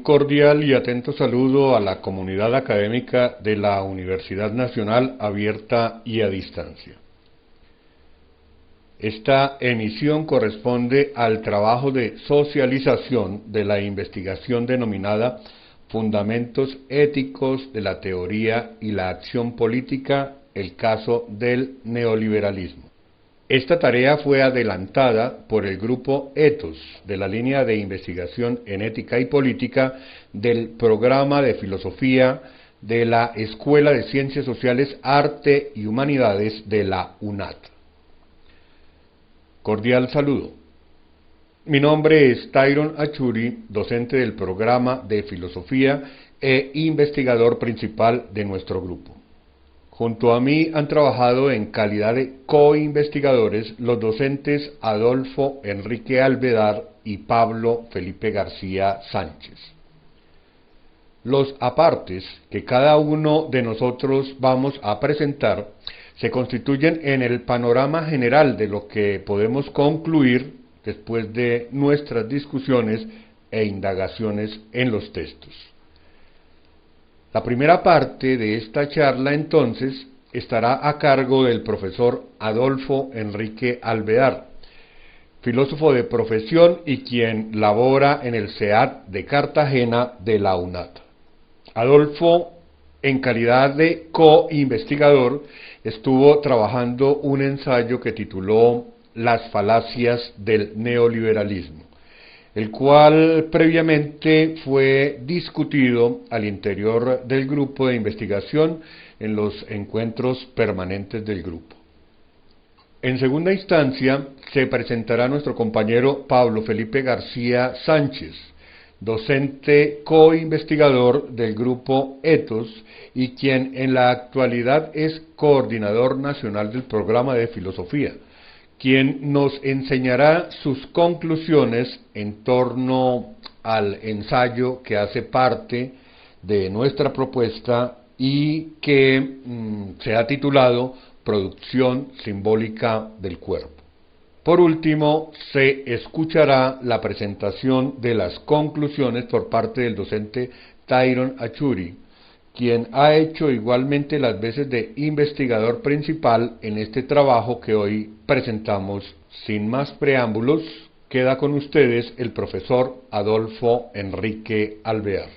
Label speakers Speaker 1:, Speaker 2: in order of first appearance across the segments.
Speaker 1: Un cordial y atento saludo a la comunidad académica de la Universidad Nacional Abierta y a Distancia. Esta emisión corresponde al trabajo de socialización de la investigación denominada Fundamentos éticos de la teoría y la acción política, el caso del neoliberalismo. Esta tarea fue adelantada por el grupo Ethos de la línea de investigación en ética y política del programa de filosofía de la Escuela de Ciencias Sociales, Arte y Humanidades de la UNAT. Cordial saludo. Mi nombre es Tyron Achuri, docente del programa de filosofía e investigador principal de nuestro grupo. Junto a mí han trabajado en calidad de co-investigadores los docentes Adolfo Enrique Alvedar y Pablo Felipe García Sánchez. Los apartes que cada uno de nosotros vamos a presentar se constituyen en el panorama general de lo que podemos concluir después de nuestras discusiones e indagaciones en los textos. La primera parte de esta charla, entonces, estará a cargo del profesor Adolfo Enrique Alvedar, filósofo de profesión y quien labora en el CEAT de Cartagena de la UNAT. Adolfo, en calidad de co-investigador, estuvo trabajando un ensayo que tituló Las falacias del neoliberalismo, el cual previamente fue discutido al interior del grupo de investigación en los encuentros permanentes del grupo. En segunda instancia, se presentará nuestro compañero Pablo Felipe García Sánchez, docente co-investigador del grupo Ethos y quien en la actualidad es coordinador nacional del programa de filosofía, quien nos enseñará sus conclusiones en torno al ensayo que hace parte de nuestra propuesta y que se ha titulado Producción simbólica del cuerpo. Por último, se escuchará la presentación de las conclusiones por parte del docente Tyron Achuri, quien ha hecho igualmente las veces de investigador principal en este trabajo que hoy presentamos. Sin más preámbulos, queda con ustedes el profesor Adolfo Enrique Alvear.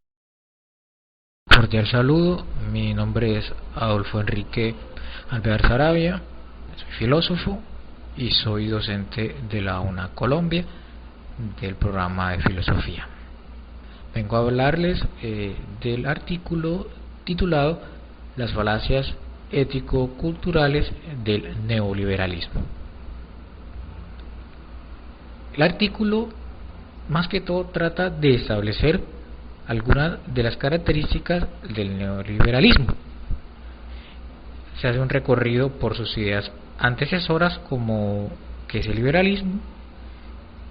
Speaker 2: Cordial saludo, mi nombre es Adolfo Enrique Alvear Sarabia, soy filósofo y soy docente de la UNAT Colombia del programa de filosofía. Vengo a hablarles del artículo titulado Las falacias ético-culturales del neoliberalismo. El artículo más que todo trata de establecer algunas de las características del neoliberalismo. Se hace un recorrido por sus ideas antecesoras como qué es el liberalismo.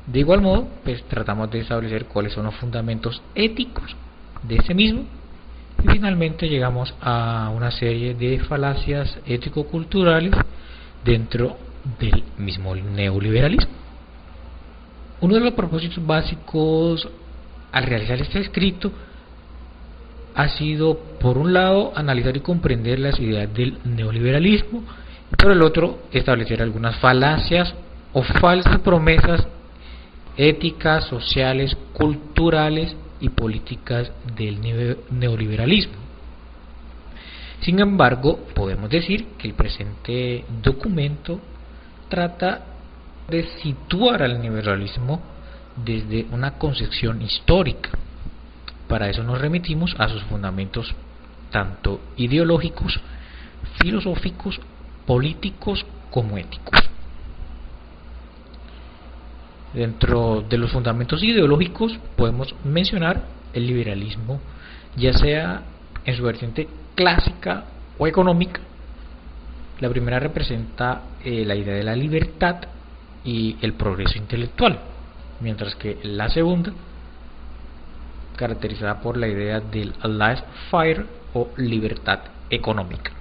Speaker 2: De igual modo, pues tratamos de establecer cuáles son los fundamentos éticos de ese mismo y finalmente llegamos a una serie de falacias ético-culturales dentro del mismo neoliberalismo. Uno de los propósitos básicos al realizar este escrito ha sido, por un lado, analizar y comprender las ideas del neoliberalismo y por el otro, establecer algunas falacias o falsas promesas éticas, sociales, culturales y políticas del neoliberalismo. Sin embargo, podemos decir que el presente documento trata de situar al neoliberalismo desde una concepción histórica. Para eso nos remitimos a sus fundamentos tanto ideológicos, filosóficos, políticos como éticos. Dentro de los fundamentos ideológicos podemos mencionar el liberalismo, ya sea en su vertiente clásica o económica. La primera representa la idea de la libertad y el progreso intelectual, mientras que la segunda, caracterizada por la idea del laissez-faire o libertad económica.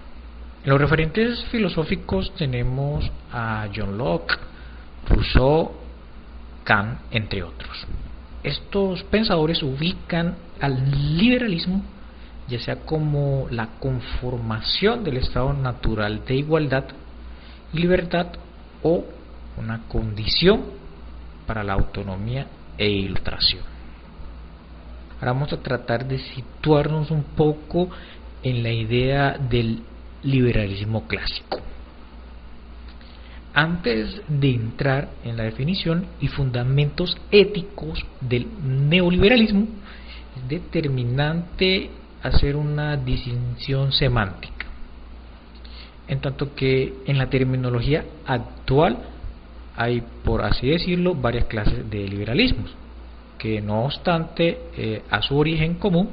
Speaker 2: En los referentes filosóficos tenemos a John Locke, Rousseau, Kant, entre otros. Estos pensadores ubican al liberalismo ya sea como la conformación del estado natural de igualdad y libertad o una condición para la autonomía e ilustración. Ahora vamos a tratar de situarnos un poco en la idea del liberalismo clásico. Antes de entrar en la definición y fundamentos éticos del neoliberalismo, es determinante hacer una distinción semántica, en tanto que en la terminología actual hay, por así decirlo, varias clases de liberalismos, que no obstante a su origen común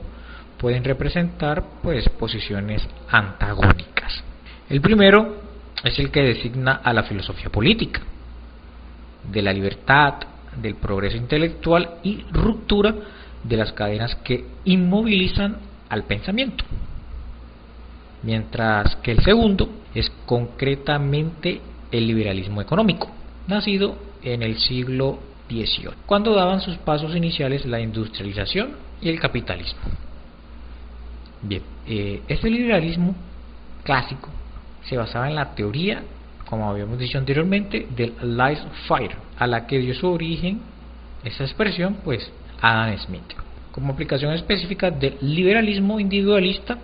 Speaker 2: pueden representar pues posiciones antagónicas. El primero es el que designa a la filosofía política, de la libertad, del progreso intelectual y ruptura de las cadenas que inmovilizan al pensamiento. Mientras que el segundo es concretamente el liberalismo económico, nacido en el siglo XVIII, cuando daban sus pasos iniciales la industrialización y el capitalismo. Bien, este liberalismo clásico se basaba en la teoría, como habíamos dicho anteriormente, del laissez-faire, a la que dio su origen esa expresión pues Adam Smith, como aplicación específica del liberalismo individualista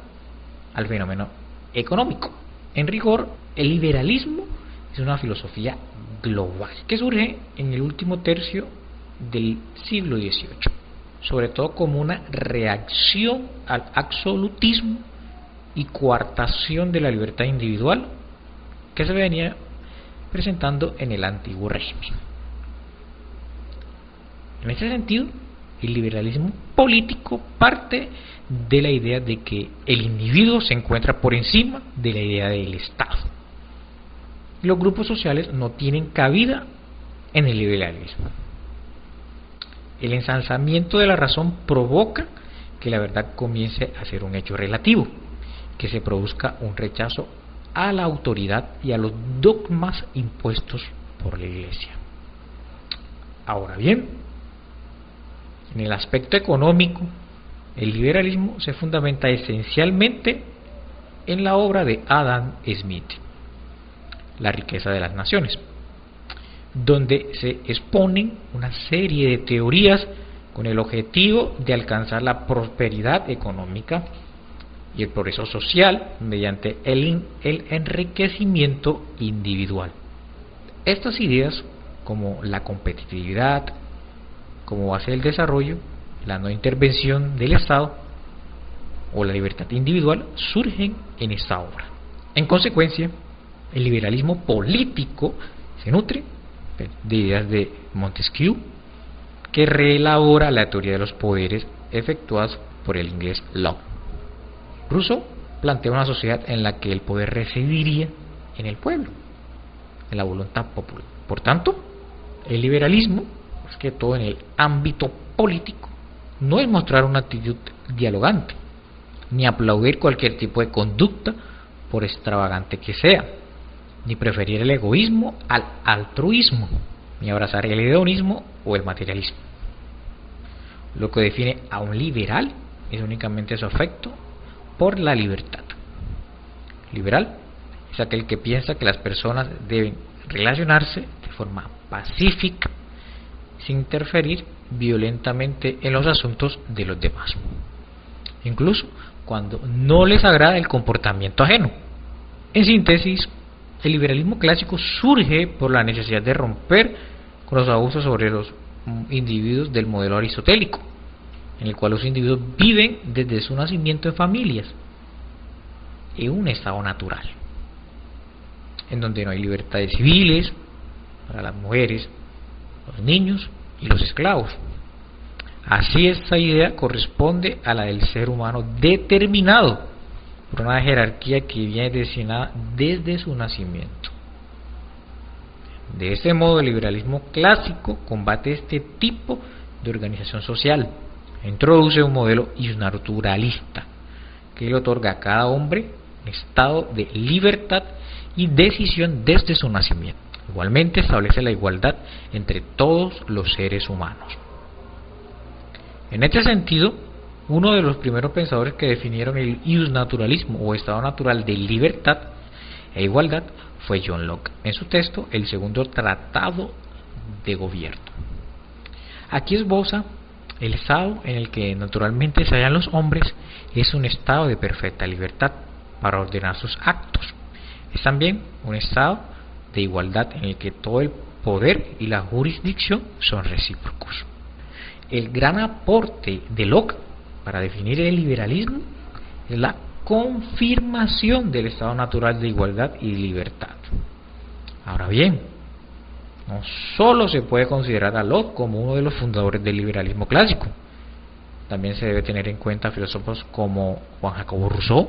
Speaker 2: al fenómeno económico. En rigor, el liberalismo es una filosofía global que surge en el último tercio del siglo XVIII, sobre todo como una reacción al absolutismo y coartación de la libertad individual que se venía presentando en el antiguo régimen. En ese sentido, el liberalismo político parte de la idea de que el individuo se encuentra por encima de la idea del Estado. Los grupos sociales no tienen cabida en el liberalismo. El ensalzamiento de la razón provoca que la verdad comience a ser un hecho relativo, que se produzca un rechazo a la autoridad y a los dogmas impuestos por la Iglesia. Ahora bien, en el aspecto económico, el liberalismo se fundamenta esencialmente en la obra de Adam Smith, La riqueza de las naciones, donde se exponen una serie de teorías con el objetivo de alcanzar la prosperidad económica y el progreso social mediante el enriquecimiento individual. Estas ideas, como la competitividad como base del desarrollo, la no intervención del Estado o la libertad individual, surgen en esta obra. En consecuencia, el liberalismo político se nutre de ideas de Montesquieu, que reelabora la teoría de los poderes efectuadas por el inglés Locke. Rousseau plantea una sociedad en la que el poder residiría en el pueblo, en la voluntad popular. Por tanto, el liberalismo, más que todo en el ámbito político, no es mostrar una actitud dialogante, ni aplaudir cualquier tipo de conducta por extravagante que sea, ni preferir el egoísmo al altruismo, ni abrazar el hedonismo o el materialismo. Lo que define a un liberal es únicamente su afecto por la libertad. Liberal es aquel que piensa que las personas deben relacionarse de forma pacífica, sin interferir violentamente en los asuntos de los demás, incluso cuando no les agrada el comportamiento ajeno. En síntesis, el liberalismo clásico surge por la necesidad de romper con los abusos sobre los individuos del modelo aristotélico, en el cual los individuos viven desde su nacimiento en familias, en un estado natural, en donde no hay libertades civiles para las mujeres, los niños y los esclavos. Así, esta idea corresponde a la del ser humano determinado por una jerarquía que viene designada desde su nacimiento. De este modo, el liberalismo clásico combate este tipo de organización social, introduce un modelo naturalista que le otorga a cada hombre un estado de libertad y decisión desde su nacimiento. Igualmente establece la igualdad entre todos los seres humanos. En este sentido, uno de los primeros pensadores que definieron el iusnaturalismo o estado natural de libertad e igualdad fue John Locke, en su texto El segundo tratado de gobierno. Aquí esboza el estado en el que naturalmente se hallan los hombres es un estado de perfecta libertad para ordenar sus actos. Es también un estado de igualdad en el que todo el poder y la jurisdicción son recíprocos. El gran aporte de Locke para definir el liberalismo es la confirmación del estado natural de igualdad y libertad. Ahora bien, no solo se puede considerar a Locke como uno de los fundadores del liberalismo clásico, también se debe tener en cuenta filósofos como Juan Jacobo Rousseau,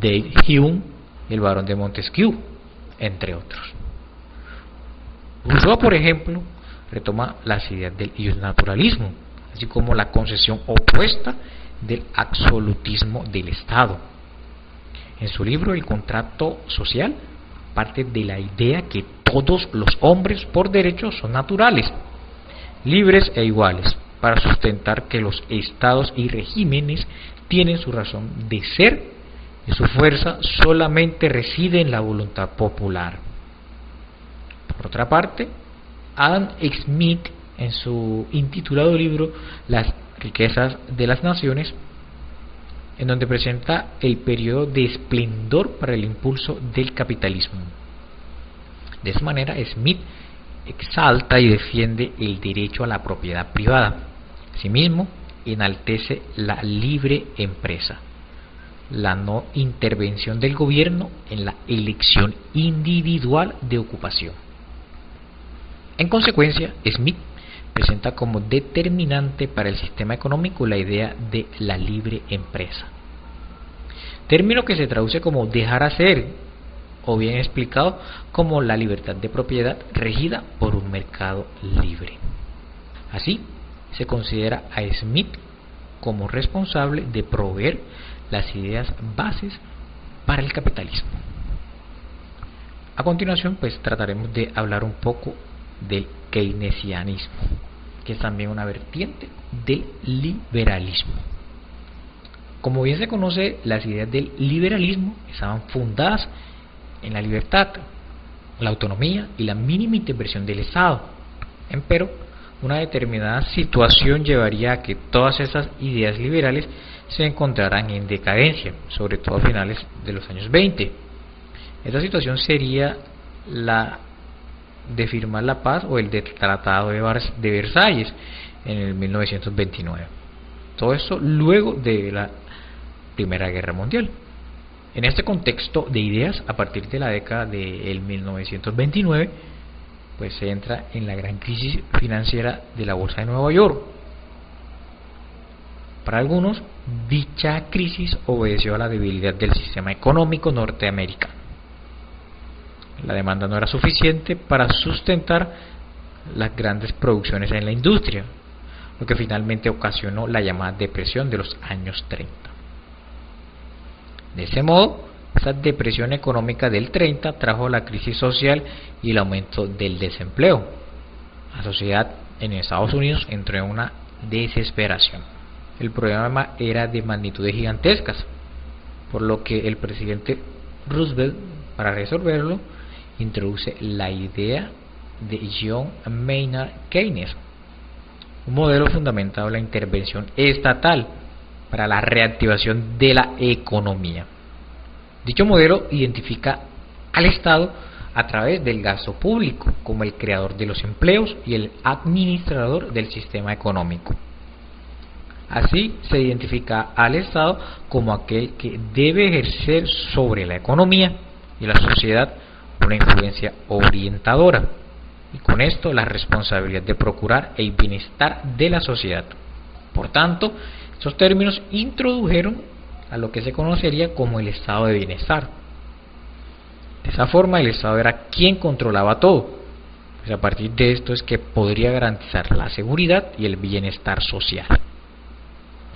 Speaker 2: David Hume y el barón de Montesquieu, entre otros. Rousseau, por ejemplo, retoma las ideas del iusnaturalismo, así como la concepción opuesta del absolutismo del Estado. En su libro El contrato social, parte de la idea que todos los hombres por derecho son naturales, libres e iguales, para sustentar que los estados y regímenes tienen su razón de ser y su fuerza solamente reside en la voluntad popular. Por otra parte, Adam Smith, en su intitulado libro Las riquezas de las naciones, en donde presenta el periodo de esplendor para el impulso del capitalismo. De esa manera, Smith exalta y defiende el derecho a la propiedad privada. Asimismo, enaltece la libre empresa, la no intervención del gobierno en la elección individual de ocupación. En consecuencia, Smith presenta como determinante para el sistema económico la idea de la libre empresa, término que se traduce como dejar hacer, o bien explicado como la libertad de propiedad regida por un mercado libre. Así, se considera a Smith como responsable de proveer las ideas bases para el capitalismo. A continuación, pues trataremos de hablar un poco del keynesianismo, que es también una vertiente del liberalismo. Como bien se conoce, las ideas del liberalismo estaban fundadas en la libertad, la autonomía y la mínima intervención del Estado. Empero, una determinada situación llevaría a que todas esas ideas liberales se encontraran en decadencia, sobre todo a finales de los años 20. Esta situación sería la de firmar la paz o el del Tratado de Versalles en el 1929. Todo esto luego de la Primera Guerra Mundial. En este contexto de ideas, a partir de la década del 1929, pues se entra en la gran crisis financiera de la Bolsa de Nueva York. Para algunos, dicha crisis obedeció a la debilidad del sistema económico norteamericano. La demanda no era suficiente para sustentar las grandes producciones en la industria, lo que finalmente ocasionó la llamada depresión de los años 30. De ese modo, esa depresión económica del 30 trajo la crisis social y el aumento del desempleo. La sociedad en Estados Unidos entró en una desesperación. El problema era de magnitudes gigantescas, por lo que el presidente Roosevelt, para resolverlo, introduce la idea de John Maynard Keynes, un modelo fundamentado en la intervención estatal para la reactivación de la economía. Dicho modelo identifica al Estado a través del gasto público como el creador de los empleos y el administrador del sistema económico. Así se identifica al Estado como aquel que debe ejercer sobre la economía y la sociedad una influencia orientadora, y con esto la responsabilidad de procurar el bienestar de la sociedad. Por tanto, estos términos introdujeron a lo que se conocería como el estado de bienestar. De esa forma, el Estado era quien controlaba todo, pues a partir de esto es que podría garantizar la seguridad y el bienestar social.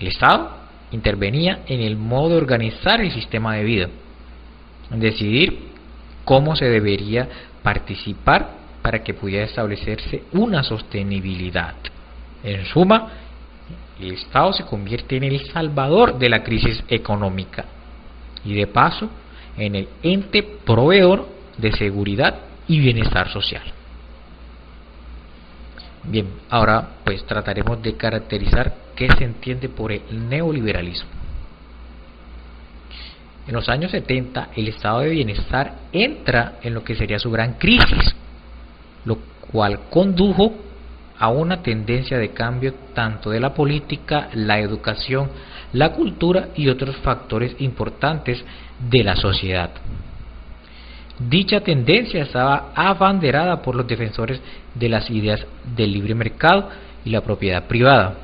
Speaker 2: El Estado intervenía en el modo de organizar el sistema de vida, en decidir cómo se debería participar para que pudiera establecerse una sostenibilidad. En suma, el Estado se convierte en el salvador de la crisis económica y de paso en el ente proveedor de seguridad y bienestar social. Bien, ahora pues trataremos de caracterizar qué se entiende por el neoliberalismo. En los años 70 el estado de bienestar entra en lo que sería su gran crisis, lo cual condujo a una tendencia de cambio tanto de la política, la educación, la cultura y otros factores importantes de la sociedad. Dicha tendencia estaba abanderada por los defensores de las ideas del libre mercado y la propiedad privada.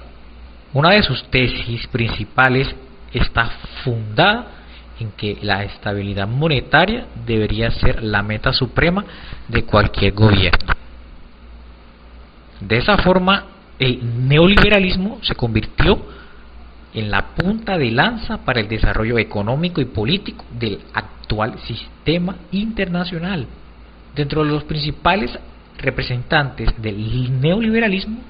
Speaker 2: Una de sus tesis principales está fundada en que la estabilidad monetaria debería ser la meta suprema de cualquier gobierno. De esa forma, el neoliberalismo se convirtió en la punta de lanza para el desarrollo económico y político del actual sistema internacional. Dentro de los principales representantes del neoliberalismo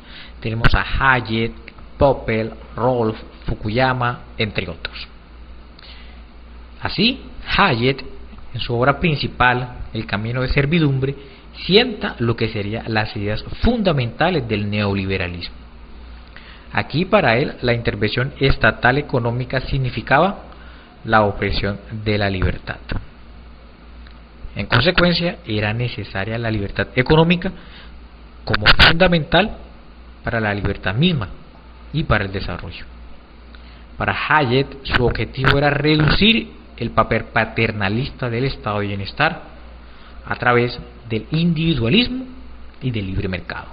Speaker 2: tenemos a Hayek, Popper, Rolf, Fukuyama, entre otros. Así, Hayek, en su obra principal, El camino de servidumbre, sienta lo que serían las ideas fundamentales del neoliberalismo. Aquí para él la intervención estatal económica significaba la opresión de la libertad. En consecuencia, era necesaria la libertad económica como fundamental para la libertad misma y para el desarrollo. Para Hayek, su objetivo era reducir el papel paternalista del estado de bienestar a través del individualismo y del libre mercado.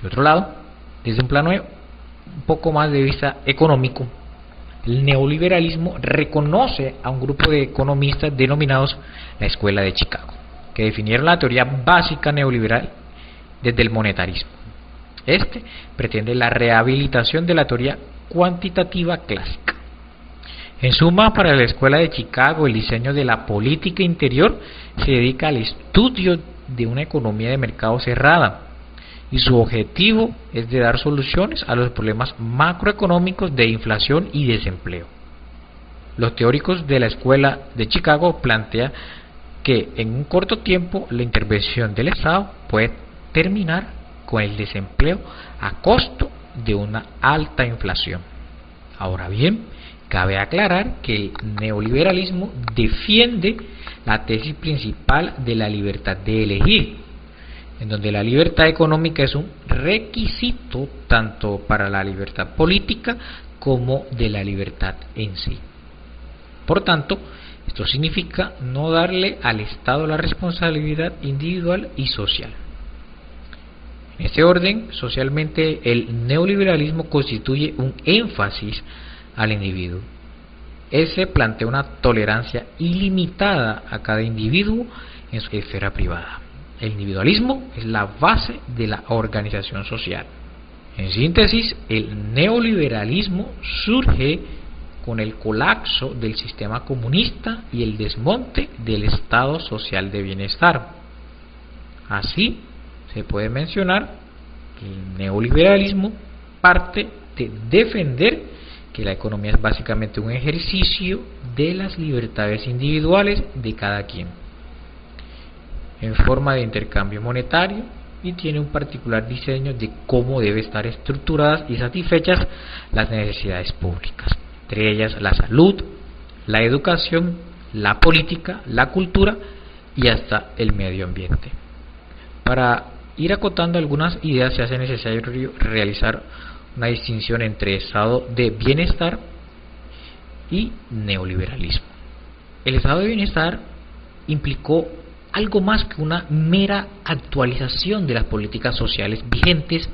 Speaker 2: De otro lado, desde un plano un poco más de vista económico, el neoliberalismo reconoce a un grupo de economistas denominados la Escuela de Chicago, que definieron la teoría básica neoliberal desde el monetarismo. Este pretende la rehabilitación de la teoría cuantitativa clásica. En suma, para la Escuela de Chicago, el diseño de la política interior se dedica al estudio de una economía de mercado cerrada, y su objetivo es de dar soluciones a los problemas macroeconómicos de inflación y desempleo. Los teóricos de la Escuela de Chicago plantean que en un corto tiempo la intervención del Estado puede terminar con el desempleo a costo de una alta inflación. Ahora bien, cabe aclarar que el neoliberalismo defiende la tesis principal de la libertad de elegir, en donde la libertad económica es un requisito tanto para la libertad política como de la libertad en sí. Por tanto, esto significa no darle al Estado la responsabilidad individual y social. En este orden, socialmente, el neoliberalismo constituye un énfasis al individuo. Ese plantea una tolerancia ilimitada a cada individuo en su esfera privada. El individualismo es la base de la organización social. En síntesis, el neoliberalismo surge con el colapso del sistema comunista y el desmonte del Estado social de bienestar. Así, se puede mencionar que el neoliberalismo parte de defender que la economía es básicamente un ejercicio de las libertades individuales de cada quien, en forma de intercambio monetario, y tiene un particular diseño de cómo debe estar estructuradas y satisfechas las necesidades públicas, entre ellas la salud, la educación, la política, la cultura y hasta el medio ambiente. Para ir acotando algunas ideas se hace necesario realizar una distinción entre estado de bienestar y neoliberalismo. El estado de bienestar implicó algo más que una mera actualización de las políticas sociales vigentes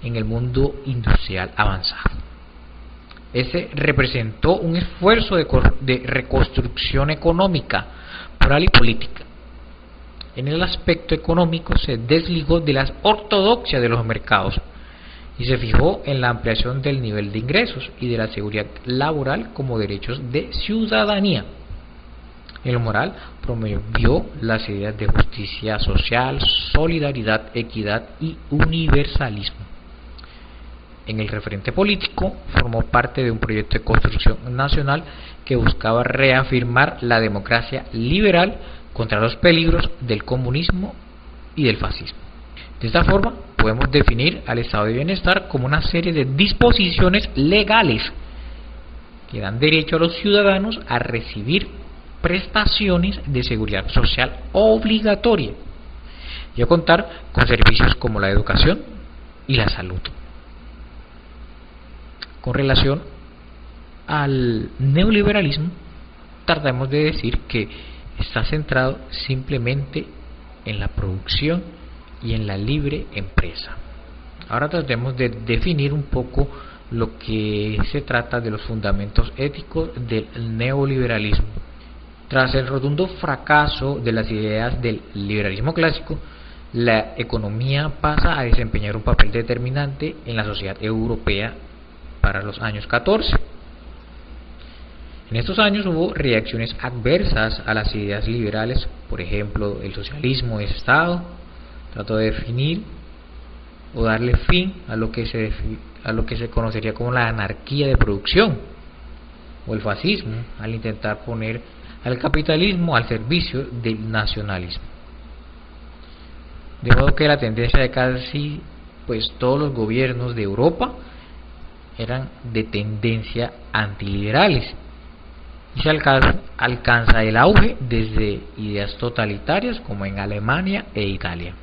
Speaker 2: en el mundo industrial avanzado. Ese representó un esfuerzo de reconstrucción económica, moral y política. En el aspecto económico se desligó de las ortodoxias de los mercados y se fijó en la ampliación del nivel de ingresos y de la seguridad laboral como derechos de ciudadanía. En lo moral, promovió las ideas de justicia social, solidaridad, equidad y universalismo. En el referente político formó parte de un proyecto de construcción nacional que buscaba reafirmar la democracia liberal contra los peligros del comunismo y del fascismo. De esta forma, podemos definir al estado de bienestar como una serie de disposiciones legales que dan derecho a los ciudadanos a recibir prestaciones de seguridad social obligatoria y a contar con servicios como la educación y la salud. Con relación al neoliberalismo, tratamos de decir que está centrado simplemente en la producción y en la libre empresa. Ahora tratemos de definir un poco lo que se trata de los fundamentos éticos del neoliberalismo. Tras el rotundo fracaso de las ideas del liberalismo clásico, la economía pasa a desempeñar un papel determinante en la sociedad europea para los años 14. En estos años hubo reacciones adversas a las ideas liberales, por ejemplo, el socialismo de Estado trató de definir o darle fin a lo que se conocería como la anarquía de producción, o el fascismo al intentar poner al capitalismo al servicio del nacionalismo. De modo que la tendencia de casi todos los gobiernos de Europa eran de tendencia antiliberales y se alcanza el auge desde ideas totalitarias como en Alemania e Italia.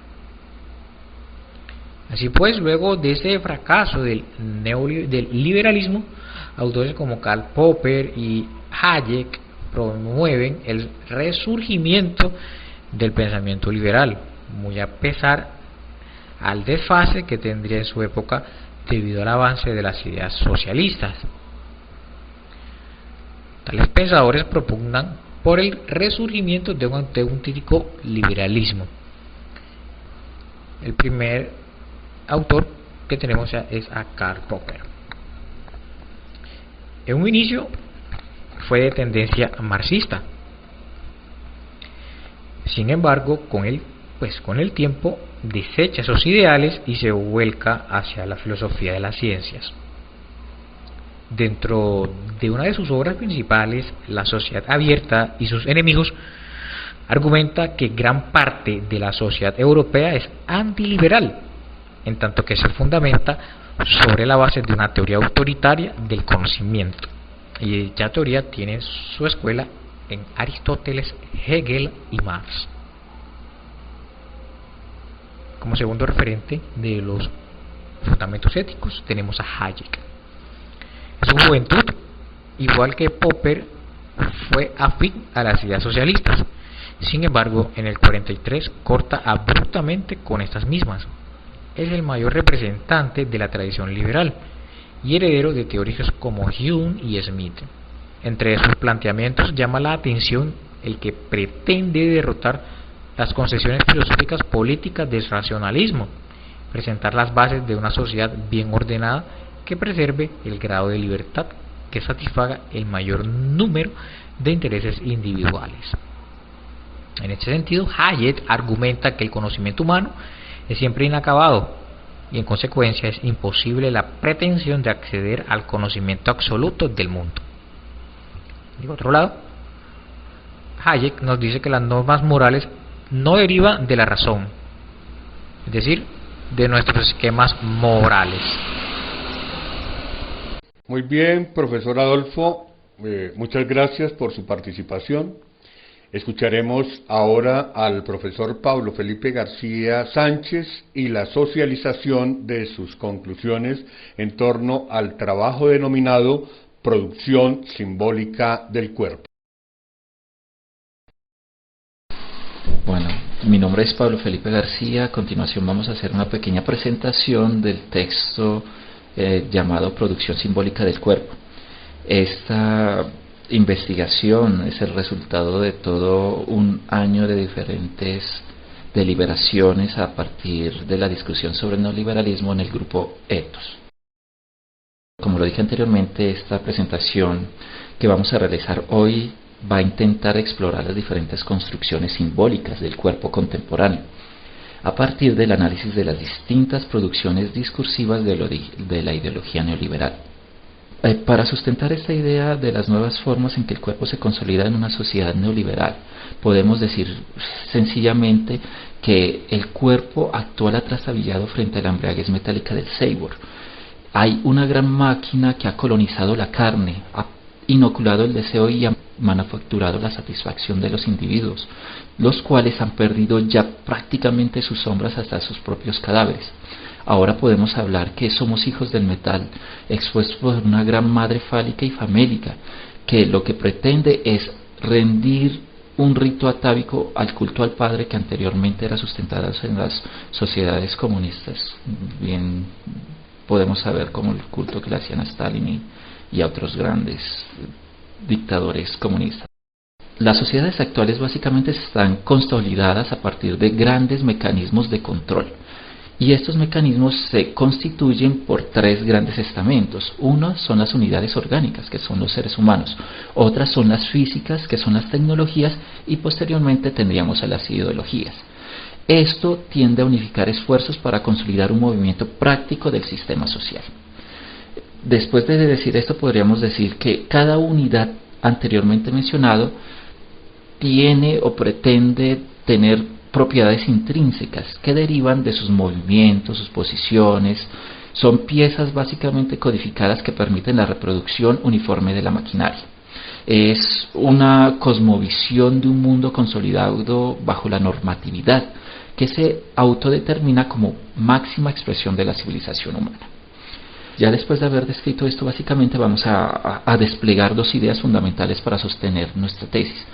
Speaker 2: Así pues, luego de ese fracaso del liberalismo, autores como Karl Popper y Hayek promueven el resurgimiento del pensamiento liberal, muy a pesar al desfase que tendría en su época debido al avance de las ideas socialistas. Tales pensadores propugnan por el resurgimiento de un auténtico liberalismo. El primer autor que tenemos es a Karl Popper. En un inicio fue de tendencia marxista. Sin embargo, con el tiempo desecha esos ideales y se vuelca hacia la filosofía de las ciencias. Dentro de una de sus obras principales, La sociedad abierta y sus enemigos, argumenta que gran parte de la sociedad europea es antiliberal, en tanto que se fundamenta sobre la base de una teoría autoritaria del conocimiento. Y dicha teoría tiene su escuela en Aristóteles, Hegel y Marx. Como segundo referente de los fundamentos éticos tenemos a Hayek. En su juventud, igual que Popper, fue afín a las ideas socialistas. Sin embargo, en el 43 corta abruptamente con estas mismas. Es el mayor representante de la tradición liberal y heredero de teóricos como Hume y Smith. Entre sus planteamientos llama la atención el que pretende derrotar las concesiones filosóficas políticas del racionalismo, presentar las bases de una sociedad bien ordenada que preserve el grado de libertad que satisfaga el mayor número de intereses individuales. En este sentido, Hayek argumenta que el conocimiento humano es siempre inacabado y en consecuencia es imposible la pretensión de acceder al conocimiento absoluto del mundo. De otro lado, Hayek nos dice que las normas morales no derivan de la razón, es decir, de nuestros esquemas morales.
Speaker 1: Muy bien, profesor Adolfo, muchas gracias por su participación. Escucharemos ahora al profesor Pablo Felipe García Sánchez y la socialización de sus conclusiones en torno al trabajo denominado producción simbólica del cuerpo.
Speaker 3: Bueno, mi nombre es Pablo Felipe García. A continuación vamos a hacer una pequeña presentación del texto llamado Producción simbólica del cuerpo. Esta investigación es el resultado de todo un año de diferentes deliberaciones a partir de la discusión sobre el neoliberalismo en el grupo Ethos. Como lo dije anteriormente, esta presentación que vamos a realizar hoy va a intentar explorar las diferentes construcciones simbólicas del cuerpo contemporáneo. a partir del análisis de las distintas producciones discursivas de la ideología neoliberal. Para sustentar esta idea de las nuevas formas en que el cuerpo se consolida en una sociedad neoliberal, podemos decir sencillamente que el cuerpo actual ha trastabillado frente a la embriaguez metálica del cyborg. Hay una gran máquina que ha colonizado la carne, ha inoculado el deseo y ha manufacturado la satisfacción de los individuos, los cuales han perdido ya prácticamente sus sombras hasta sus propios cadáveres. Ahora podemos hablar que somos hijos del metal, expuestos por una gran madre fálica y famélica, que lo que pretende es rendir un rito atávico al culto al padre que anteriormente era sustentado en las sociedades comunistas. Bien, podemos saber como el culto que le hacían a Stalin y a otros grandes dictadores comunistas. Las sociedades actuales básicamente están consolidadas a partir de grandes mecanismos de control. Y estos mecanismos se constituyen por tres grandes estamentos. Uno son las unidades orgánicas, que son los seres humanos. Otras son las físicas, que son las tecnologías. Y posteriormente tendríamos a las ideologías. Esto tiende a unificar esfuerzos para consolidar un movimiento práctico del sistema social. Después de decir esto, podríamos decir que cada unidad anteriormente mencionado tiene o pretende tener propiedades intrínsecas que derivan de sus movimientos, sus posiciones. Son piezas básicamente codificadas que permiten la reproducción uniforme de la maquinaria. Es una cosmovisión de un mundo consolidado bajo la normatividad que se autodetermina como máxima expresión de la civilización humana. Ya después de haber descrito esto, básicamente vamos a desplegar dos ideas fundamentales para sostener nuestra tesis.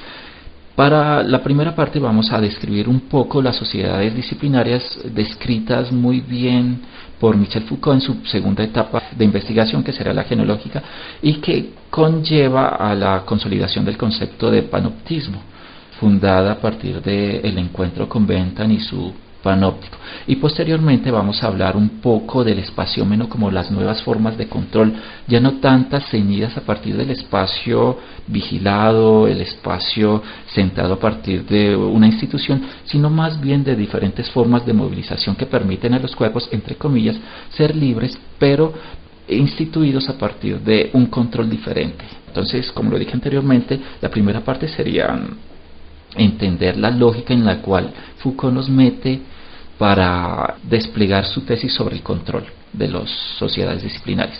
Speaker 3: Para la primera parte vamos a describir un poco las sociedades disciplinarias descritas muy bien por Michel Foucault en su segunda etapa de investigación, que será la genológica, y que conlleva a la consolidación del concepto de panoptismo, fundada a partir del encuentro con Bentham y su panóptico. Y posteriormente vamos a hablar un poco del espaciómeno como las nuevas formas de control, ya no tantas ceñidas a partir del espacio vigilado, el espacio centrado a partir de una institución, sino más bien de diferentes formas de movilización que permiten a los cuerpos, entre comillas, ser libres, pero instituidos a partir de un control diferente. Entonces, como lo dije anteriormente, la primera parte sería entender la lógica en la cual Foucault nos mete para desplegar su tesis sobre el control de las sociedades disciplinarias.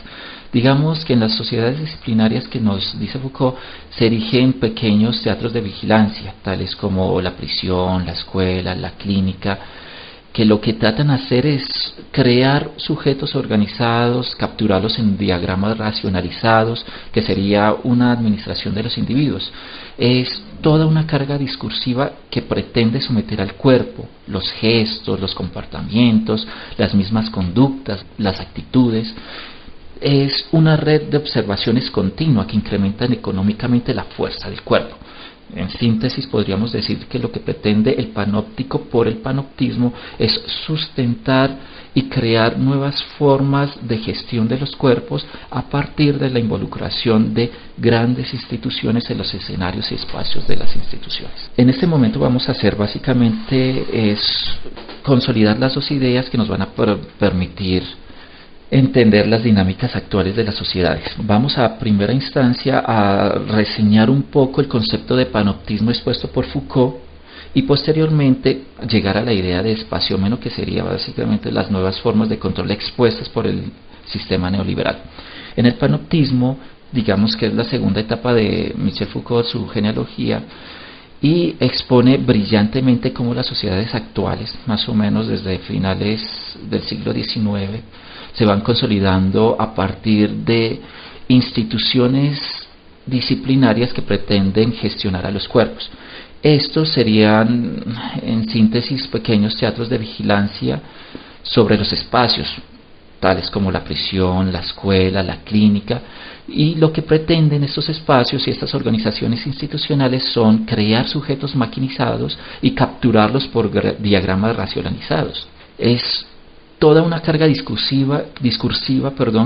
Speaker 3: Digamos que en las sociedades disciplinarias que nos dice Foucault se erigen pequeños teatros de vigilancia, tales como la prisión, la escuela, la clínica, que lo que tratan de hacer es crear sujetos organizados, capturarlos en diagramas racionalizados, que sería una administración de los individuos. Es toda una carga discursiva que pretende someter al cuerpo, los gestos, los comportamientos, las mismas conductas, las actitudes. Es una red de observaciones continua que incrementan económicamente la fuerza del cuerpo. En síntesis podríamos decir que lo que pretende el panóptico por el panoptismo es sustentar y crear nuevas formas de gestión de los cuerpos a partir de la involucración de grandes instituciones en los escenarios y espacios de las instituciones. En este momento vamos a hacer básicamente es consolidar las dos ideas que nos van a permitir entender las dinámicas actuales de las sociedades. Vamos a primera instancia a reseñar un poco el concepto de panoptismo expuesto por Foucault y posteriormente llegar a la idea de espaciómeno, que sería básicamente las nuevas formas de control expuestas por el sistema neoliberal. En el panoptismo, digamos que es la segunda etapa de Michel Foucault, su genealogía, y expone brillantemente cómo las sociedades actuales, más o menos desde finales del siglo XIX, se van consolidando a partir de instituciones disciplinarias que pretenden gestionar a los cuerpos. Estos serían, en síntesis, pequeños teatros de vigilancia sobre los espacios, tales como la prisión, la escuela, la clínica, y lo que pretenden estos espacios y estas organizaciones institucionales son crear sujetos maquinizados y capturarlos por diagramas racionalizados. Es toda una carga discursiva,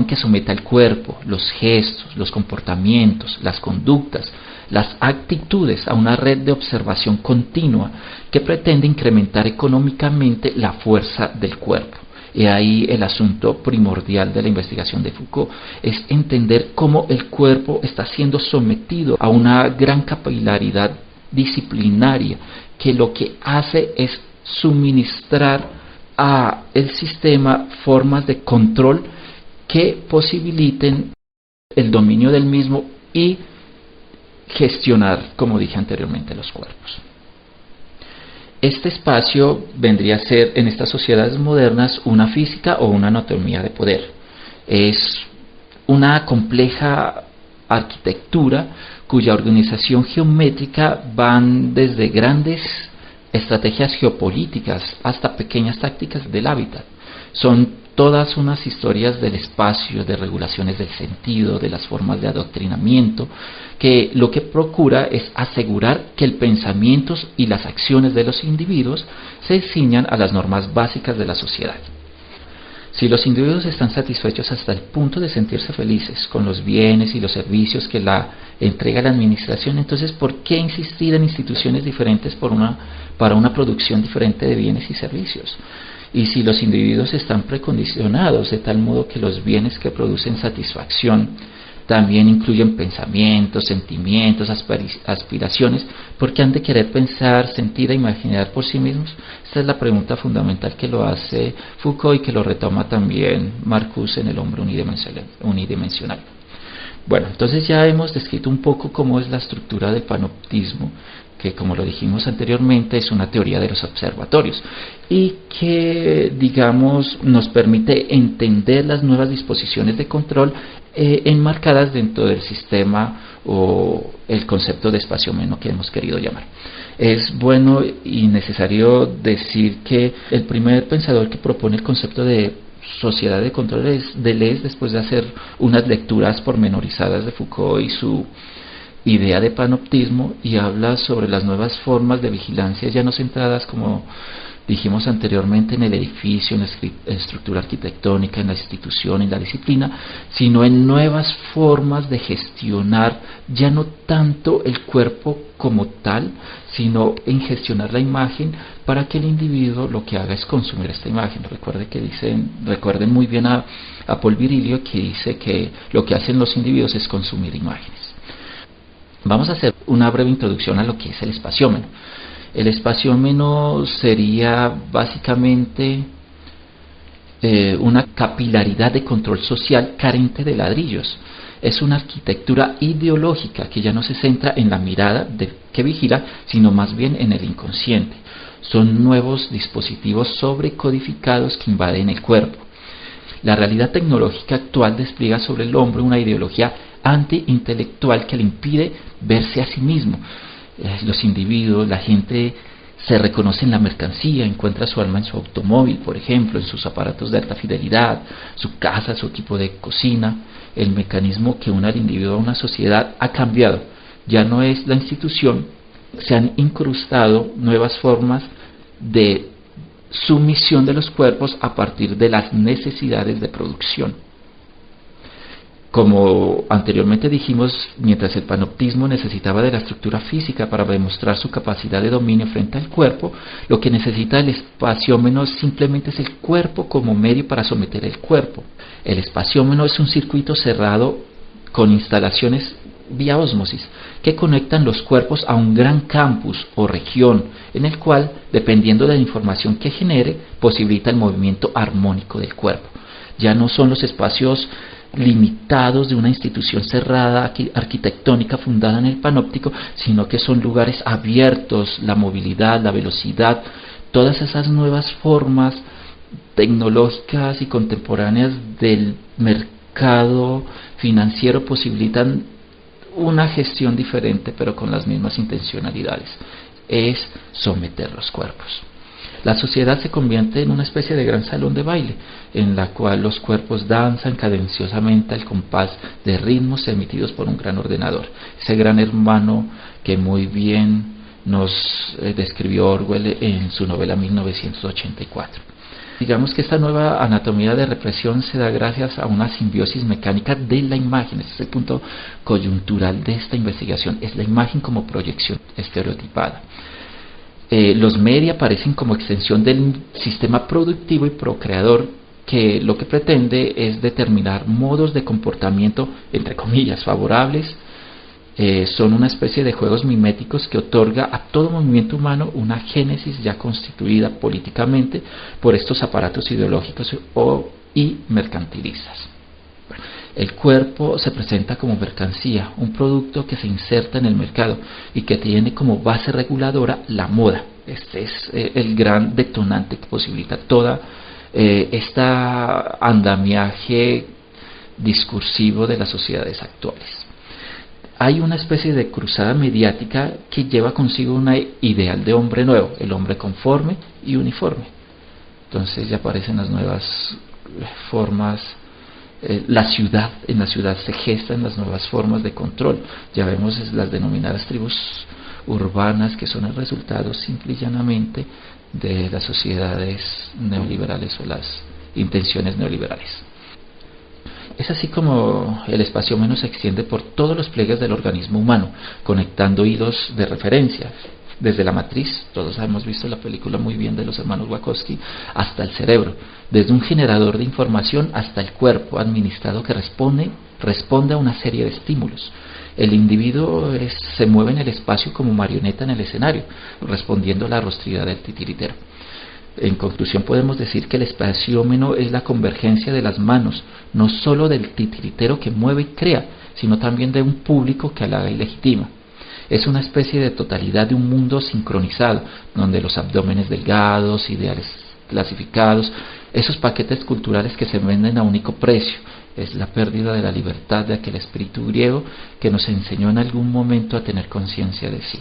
Speaker 3: que someta al cuerpo, los gestos, los comportamientos, las conductas, las actitudes a una red de observación continua que pretende incrementar económicamente la fuerza del cuerpo. Y ahí el asunto primordial de la investigación de Foucault es entender cómo el cuerpo está siendo sometido a una gran capilaridad disciplinaria que lo que hace es suministrar a el sistema formas de control que posibiliten el dominio del mismo y gestionar, como dije anteriormente, los cuerpos. Este espacio vendría a ser en estas sociedades modernas una física o una anatomía de poder. Es una compleja arquitectura cuya organización geométrica van desde grandes estrategias geopolíticas hasta pequeñas tácticas del hábitat. Son todas unas historias del espacio, de regulaciones del sentido, de las formas de adoctrinamiento, que lo que procura es asegurar que el pensamiento y las acciones de los individuos se ciñan a las normas básicas de la sociedad. Si los individuos están satisfechos hasta el punto de sentirse felices con los bienes y los servicios que la entrega la administración, entonces ¿por qué insistir en instituciones diferentes para una producción diferente de bienes y servicios? Y si los individuos están precondicionados de tal modo que los bienes que producen satisfacción también incluyen pensamientos, sentimientos, aspiraciones, ¿por qué han de querer pensar, sentir e imaginar por sí mismos? Esta es la pregunta fundamental que lo hace Foucault y que lo retoma también Marcuse en El hombre unidimensional. Bueno, entonces ya hemos descrito un poco cómo es la estructura del panoptismo, que como lo dijimos anteriormente es una teoría de los observatorios y que, digamos, nos permite entender las nuevas disposiciones de control enmarcadas dentro del sistema o el concepto de espacio-meno que hemos querido llamar. Es bueno y necesario decir que el primer pensador que propone el concepto de sociedad de control es Deleuze, después de hacer unas lecturas pormenorizadas de Foucault y su idea de panoptismo, y habla sobre las nuevas formas de vigilancia ya no centradas, como dijimos anteriormente, en el edificio, en la estructura arquitectónica, en la institución, en la disciplina, sino en nuevas formas de gestionar ya no tanto el cuerpo como tal, sino en gestionar la imagen para que el individuo lo que haga es consumir esta imagen. Recuerden muy bien a Paul Virilio, que dice que lo que hacen los individuos es consumir imágenes. Vamos a hacer una breve introducción a lo que es el espaciómeno. El espaciómeno sería básicamente una capilaridad de control social carente de ladrillos. Es una arquitectura ideológica que ya no se centra en la mirada que vigila, sino más bien en el inconsciente. Son nuevos dispositivos sobrecodificados que invaden el cuerpo. La realidad tecnológica actual despliega sobre el hombre una ideología anti-intelectual que le impide verse a sí mismo. Los individuos, la gente se reconoce en la mercancía, encuentra su alma en su automóvil, por ejemplo, en sus aparatos de alta fidelidad, su casa, su equipo de cocina. El mecanismo que une al individuo a una sociedad ha cambiado. Ya no es la institución, se han incrustado nuevas formas de sumisión de los cuerpos a partir de las necesidades de producción. Como anteriormente dijimos, mientras el panoptismo necesitaba de la estructura física para demostrar su capacidad de dominio frente al cuerpo, lo que necesita el espaciómeno simplemente es el cuerpo como medio para someter el cuerpo. El espaciómeno es un circuito cerrado con instalaciones vía ósmosis que conectan los cuerpos a un gran campus o región en el cual, dependiendo de la información que genere, posibilita el movimiento armónico del cuerpo. Ya no son los espacios limitados de una institución cerrada arquitectónica fundada en el panóptico, sino que son lugares abiertos, la movilidad, la velocidad, todas esas nuevas formas tecnológicas y contemporáneas del mercado financiero posibilitan una gestión diferente pero con las mismas intencionalidades, es someter los cuerpos. La sociedad se convierte en una especie de gran salón de baile, en la cual los cuerpos danzan cadenciosamente al compás de ritmos emitidos por un gran ordenador. Ese gran hermano que muy bien nos describió Orwell en su novela 1984. Digamos que esta nueva anatomía de represión se da gracias a una simbiosis mecánica de la imagen. Este es el punto coyuntural de esta investigación, es la imagen como proyección estereotipada. Los media aparecen como extensión del sistema productivo y procreador, que lo que pretende es determinar modos de comportamiento, entre comillas, favorables. Son una especie de juegos miméticos que otorga a todo movimiento humano una génesis ya constituida políticamente por estos aparatos ideológicos y mercantilistas. El cuerpo se presenta como mercancía, un producto que se inserta en el mercado y que tiene como base reguladora la moda. Este es el gran detonante que posibilita toda andamiaje discursivo de las sociedades actuales. Hay una especie de cruzada mediática que lleva consigo una ideal de hombre nuevo, el hombre conforme y uniforme. Entonces ya aparecen las nuevas formas, en la ciudad se gestan las nuevas formas de control. Ya vemos las denominadas tribus urbanas, que son el resultado simple y llanamente de las sociedades neoliberales o las intenciones neoliberales. Es así como el espaciómeno se extiende por todos los pliegues del organismo humano, conectando hilos de referencia, desde la matriz, todos hemos visto la película muy bien de los hermanos Wachowski, hasta el cerebro, desde un generador de información hasta el cuerpo administrado que responde a una serie de estímulos. El individuo se mueve en el espacio como marioneta en el escenario, respondiendo a la rostridad del titiritero. En conclusión, podemos decir que el espaciómeno es la convergencia de las manos, no solo del titiritero que mueve y crea, sino también de un público que halaga y legitima. Es una especie de totalidad de un mundo sincronizado, donde los abdómenes delgados, ideales clasificados, esos paquetes culturales que se venden a único precio, es la pérdida de la libertad de aquel espíritu griego que nos enseñó en algún momento a tener conciencia de sí.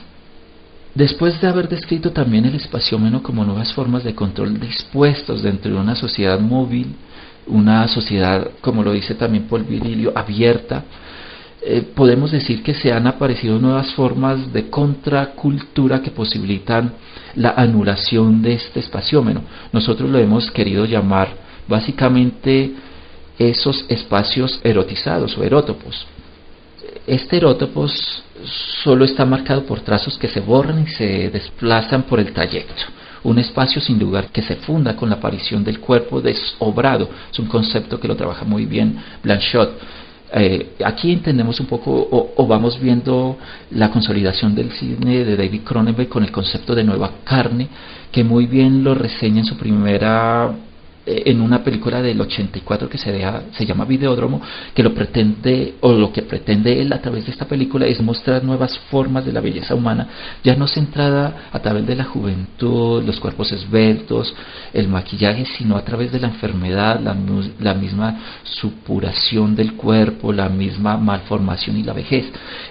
Speaker 3: Después de haber descrito también el espaciómeno como nuevas formas de control dispuestos dentro de una sociedad móvil, una sociedad, como lo dice también Paul Virilio, abierta, podemos decir que se han aparecido nuevas formas de contracultura que posibilitan la anulación de este espaciómeno. Nosotros lo hemos querido llamar básicamente esos espacios erotizados o erótopos. Este erótopos solo está marcado por trazos que se borran y se desplazan por el trayecto. Un espacio sin lugar que se funda con la aparición del cuerpo desobrado. Es un concepto que lo trabaja muy bien Blanchot. Aquí entendemos un poco o vamos viendo la consolidación del cine de David Cronenberg con el concepto de nueva carne, que muy bien lo reseña en su primera en una película del 84 que se llama Videódromo, que lo que pretende él a través de esta película es mostrar nuevas formas de la belleza humana, ya no centrada a través de la juventud, los cuerpos esbeltos, el maquillaje, sino a través de la enfermedad, la misma supuración del cuerpo, la misma malformación y la vejez.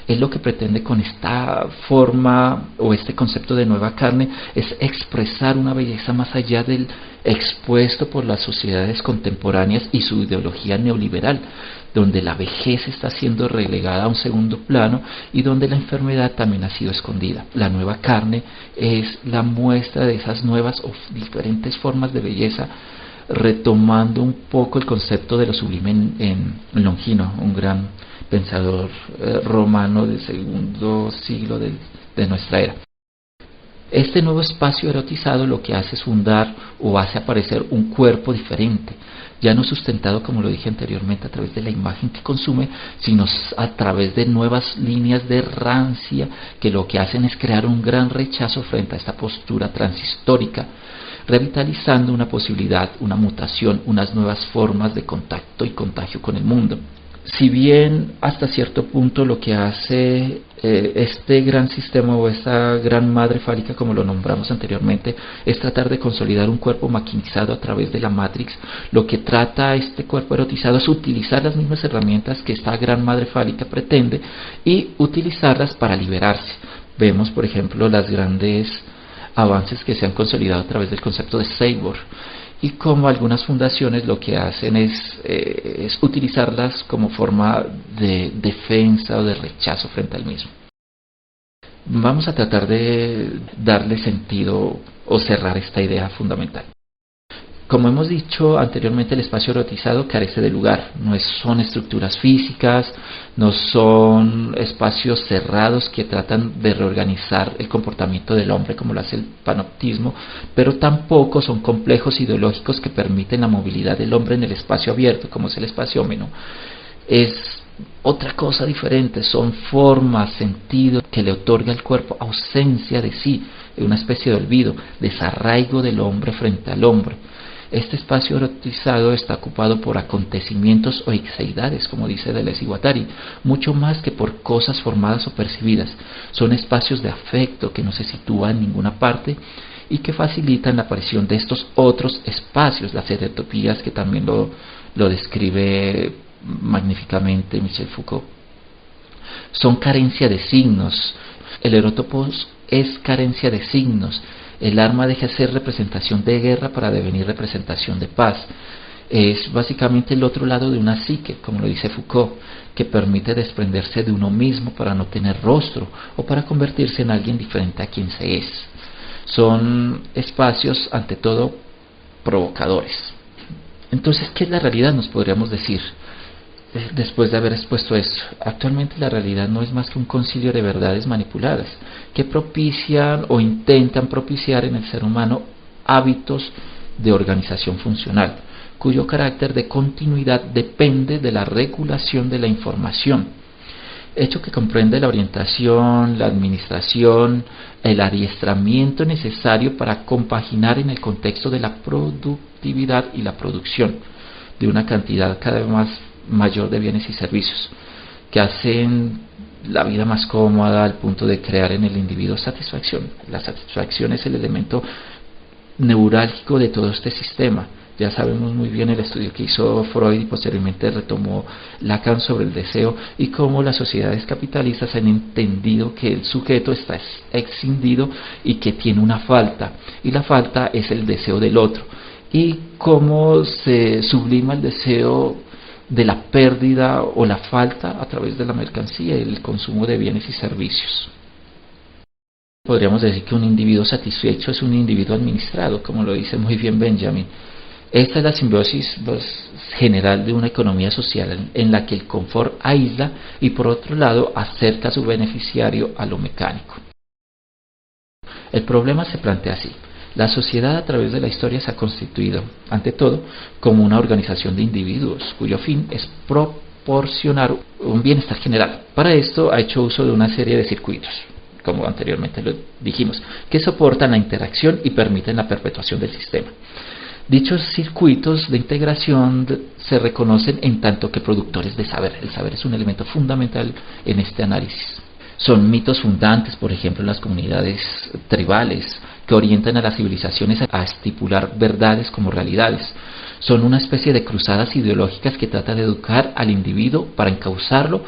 Speaker 3: Él lo que pretende con esta forma o este concepto de nueva carne es expresar una belleza más allá del expuesto por las sociedades contemporáneas y su ideología neoliberal, donde la vejez está siendo relegada a un segundo plano y donde la enfermedad también ha sido escondida. La nueva carne es la muestra de esas nuevas o diferentes formas de belleza, retomando un poco el concepto de lo sublime en Longino, un gran pensador romano del segundo siglo de nuestra era. Este nuevo espacio erotizado lo que hace es fundar o hace aparecer un cuerpo diferente, ya no sustentado, como lo dije anteriormente, a través de la imagen que consume, sino a través de nuevas líneas de rancia que lo que hacen es crear un gran rechazo frente a esta postura transhistórica, revitalizando una posibilidad, una mutación, unas nuevas formas de contacto y contagio con el mundo. Si bien hasta cierto punto lo que hace este gran sistema o esta gran madre fálica, como lo nombramos anteriormente, es tratar de consolidar un cuerpo maquinizado a través de la Matrix, lo que trata este cuerpo erotizado es utilizar las mismas herramientas que esta gran madre fálica pretende y utilizarlas para liberarse. Vemos, por ejemplo, los grandes avances que se han consolidado a través del concepto de Cyborg, y como algunas fundaciones lo que hacen es utilizarlas como forma de defensa o de rechazo frente al mismo. Vamos a tratar de darle sentido o cerrar esta idea fundamental. Como hemos dicho anteriormente, el espacio erotizado carece de lugar, son estructuras físicas, no son espacios cerrados que tratan de reorganizar el comportamiento del hombre como lo hace el panoptismo, pero tampoco son complejos ideológicos que permiten la movilidad del hombre en el espacio abierto, como es el espaciómeno. Es otra cosa diferente, son formas, sentido que le otorga al cuerpo ausencia de sí, una especie de olvido, desarraigo del hombre frente al hombre. Este espacio erotizado está ocupado por acontecimientos o ixeidades, como dice Deleuze y Guattari, mucho más que por cosas formadas o percibidas. Son espacios de afecto que no se sitúan en ninguna parte y que facilitan la aparición de estos otros espacios, las erotopías, que también lo describe magníficamente Michel Foucault. Son carencia de signos. El erótopos es carencia de signos. El arma deja de ser representación de guerra para devenir representación de paz. Es básicamente el otro lado de una psique, como lo dice Foucault, que permite desprenderse de uno mismo para no tener rostro o para convertirse en alguien diferente a quien se es. Son espacios, ante todo, provocadores. Entonces, ¿qué es la realidad? Nos podríamos decir, después de haber expuesto esto. Actualmente la realidad no es más que un concilio de verdades manipuladas que propician o intentan propiciar en el ser humano hábitos de organización funcional, cuyo carácter de continuidad depende de la regulación de la información, hecho que comprende la orientación, la administración, el adiestramiento necesario para compaginar en el contexto de la productividad y la producción de una cantidad cada vez más mayor de bienes y servicios, que hacen la vida más cómoda al punto de crear en el individuo satisfacción. La satisfacción es el elemento neurálgico de todo este sistema. Ya sabemos muy bien el estudio que hizo Freud y posteriormente retomó Lacan sobre el deseo y cómo las sociedades capitalistas han entendido que el sujeto está escindido y que tiene una falta, y la falta es el deseo del otro, y cómo se sublima el deseo de la pérdida o la falta a través de la mercancía y el consumo de bienes y servicios. Podríamos decir que un individuo satisfecho es un individuo administrado, como lo dice muy bien Benjamin. Esta es la simbiosis general de una economía social en la que el confort aísla y por otro lado acerca a su beneficiario a lo mecánico. El problema se plantea así. La sociedad a través de la historia se ha constituido, ante todo, como una organización de individuos, cuyo fin es proporcionar un bienestar general. Para esto ha hecho uso de una serie de circuitos, como anteriormente lo dijimos, que soportan la interacción y permiten la perpetuación del sistema. Dichos circuitos de integración se reconocen en tanto que productores de saber. El saber es un elemento fundamental en este análisis. Son mitos fundantes, por ejemplo, en las comunidades tribales, que orientan a las civilizaciones a estipular verdades como realidades. Son una especie de cruzadas ideológicas que tratan de educar al individuo para encauzarlo,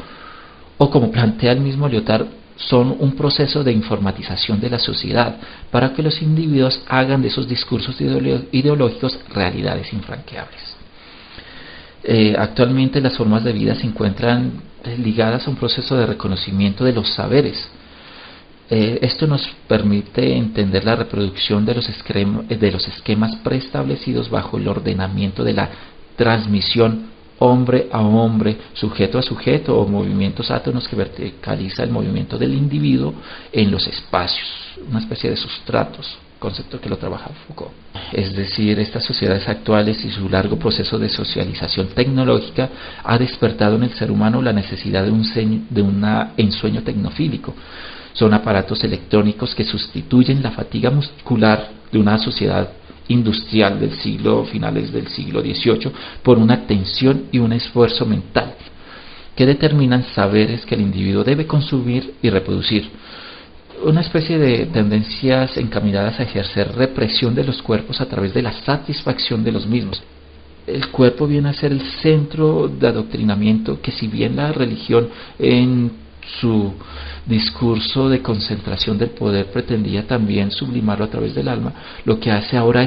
Speaker 3: o como plantea el mismo Lyotard, son un proceso de informatización de la sociedad para que los individuos hagan de esos discursos ideológicos realidades infranqueables. Actualmente las formas de vida se encuentran ligadas a un proceso de reconocimiento de los saberes. Esto nos permite entender la reproducción de los esquemas preestablecidos bajo el ordenamiento de la transmisión hombre a hombre, sujeto a sujeto, o movimientos átonos que verticaliza el movimiento del individuo en los espacios, una especie de sustratos, concepto que lo trabaja Foucault. Es decir, estas sociedades actuales y su largo proceso de socialización tecnológica ha despertado en el ser humano la necesidad de un ensueño tecnofílico. Son aparatos electrónicos que sustituyen la fatiga muscular de una sociedad industrial del finales del siglo XVIII por una atención y un esfuerzo mental que determinan saberes que el individuo debe consumir y reproducir. Una especie de tendencias encaminadas a ejercer represión de los cuerpos a través de la satisfacción de los mismos. El cuerpo viene a ser el centro de adoctrinamiento que, si bien la religión en su discurso de concentración del poder pretendía también sublimarlo a través del alma, lo que hace ahora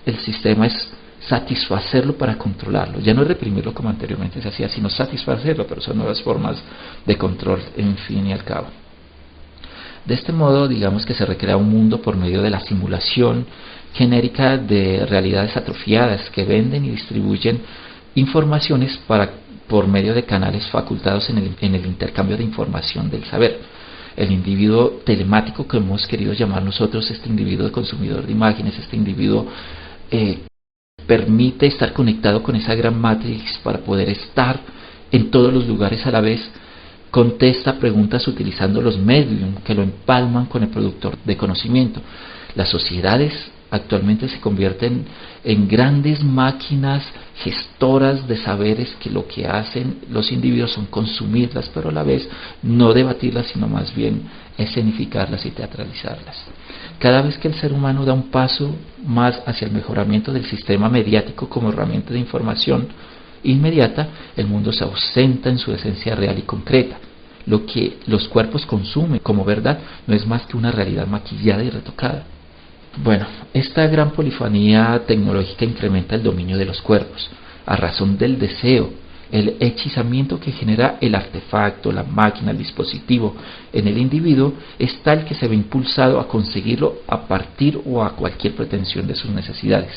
Speaker 3: el sistema es satisfacerlo para controlarlo. Ya no es reprimirlo como anteriormente se hacía, sino satisfacerlo, pero son nuevas formas de control, en fin y al cabo. De este modo, digamos que se recrea un mundo por medio de la simulación genérica de realidades atrofiadas que venden y distribuyen informaciones por medio de canales facultados en el intercambio de información del saber. El individuo telemático que hemos querido llamar nosotros, este individuo de consumidor de imágenes, este individuo permite estar conectado con esa gran matrix para poder estar en todos los lugares a la vez, contesta preguntas utilizando los medium que lo empalman con el productor de conocimiento. Las sociedades actualmente se convierten en grandes máquinas gestoras de saberes que lo que hacen los individuos son consumirlas, pero a la vez no debatirlas, sino más bien escenificarlas y teatralizarlas. Cada vez que el ser humano da un paso más hacia el mejoramiento del sistema mediático como herramienta de información inmediata, el mundo se ausenta en su esencia real y concreta. Lo que los cuerpos consumen como verdad no es más que una realidad maquillada y retocada. Bueno, esta gran polifonía tecnológica incrementa el dominio de los cuerpos, a razón del deseo, el hechizamiento que genera el artefacto, la máquina, el dispositivo en el individuo es tal que se ve impulsado a conseguirlo a partir o a cualquier pretensión de sus necesidades.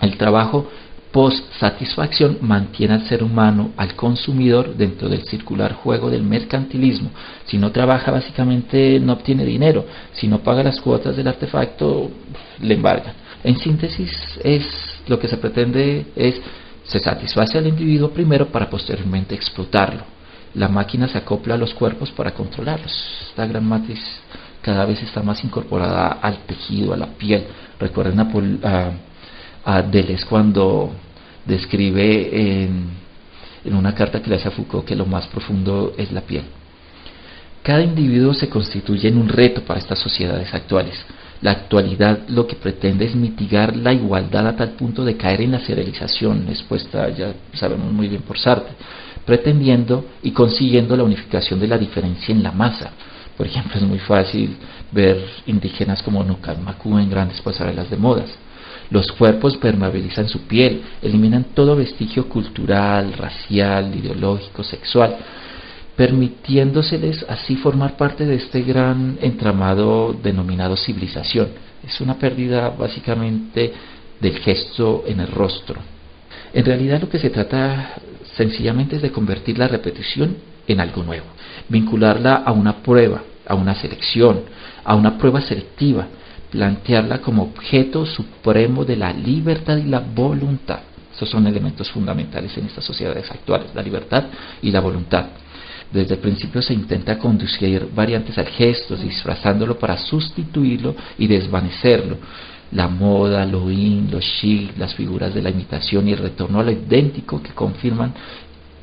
Speaker 3: El trabajo post-satisfacción mantiene al ser humano, al consumidor, dentro del circular juego del mercantilismo. Si no trabaja, básicamente no obtiene dinero. Si no paga las cuotas del artefacto, le embargan. En síntesis, lo que se pretende es, se satisface al individuo primero para posteriormente explotarlo. La máquina se acopla a los cuerpos para controlarlos. Esta gran matriz cada vez está más incorporada al tejido, a la piel. Recuerden a Deleuze cuando describe en una carta que le hace a Foucault que lo más profundo es la piel. Cada individuo se constituye en un reto para estas sociedades actuales. La actualidad lo que pretende es mitigar la igualdad a tal punto de caer en la serialización, expuesta ya sabemos muy bien por Sartre, pretendiendo y consiguiendo la unificación de la diferencia en la masa. Por ejemplo, es muy fácil ver indígenas como Nucalmacú en grandes pasarelas de modas. Los cuerpos permeabilizan su piel, eliminan todo vestigio cultural, racial, ideológico, sexual, permitiéndoseles así formar parte de este gran entramado denominado civilización. Es una pérdida básicamente del gesto en el rostro. En realidad lo que se trata sencillamente es de convertir la repetición en algo nuevo, vincularla a una prueba, a una selección, a una prueba selectiva, plantearla como objeto supremo de la libertad y la voluntad. Esos son elementos fundamentales en estas sociedades actuales, la libertad y la voluntad. Desde el principio se intenta conducir variantes al gesto, disfrazándolo para sustituirlo y desvanecerlo. La moda, lo in, lo chic, las figuras de la imitación y el retorno a lo idéntico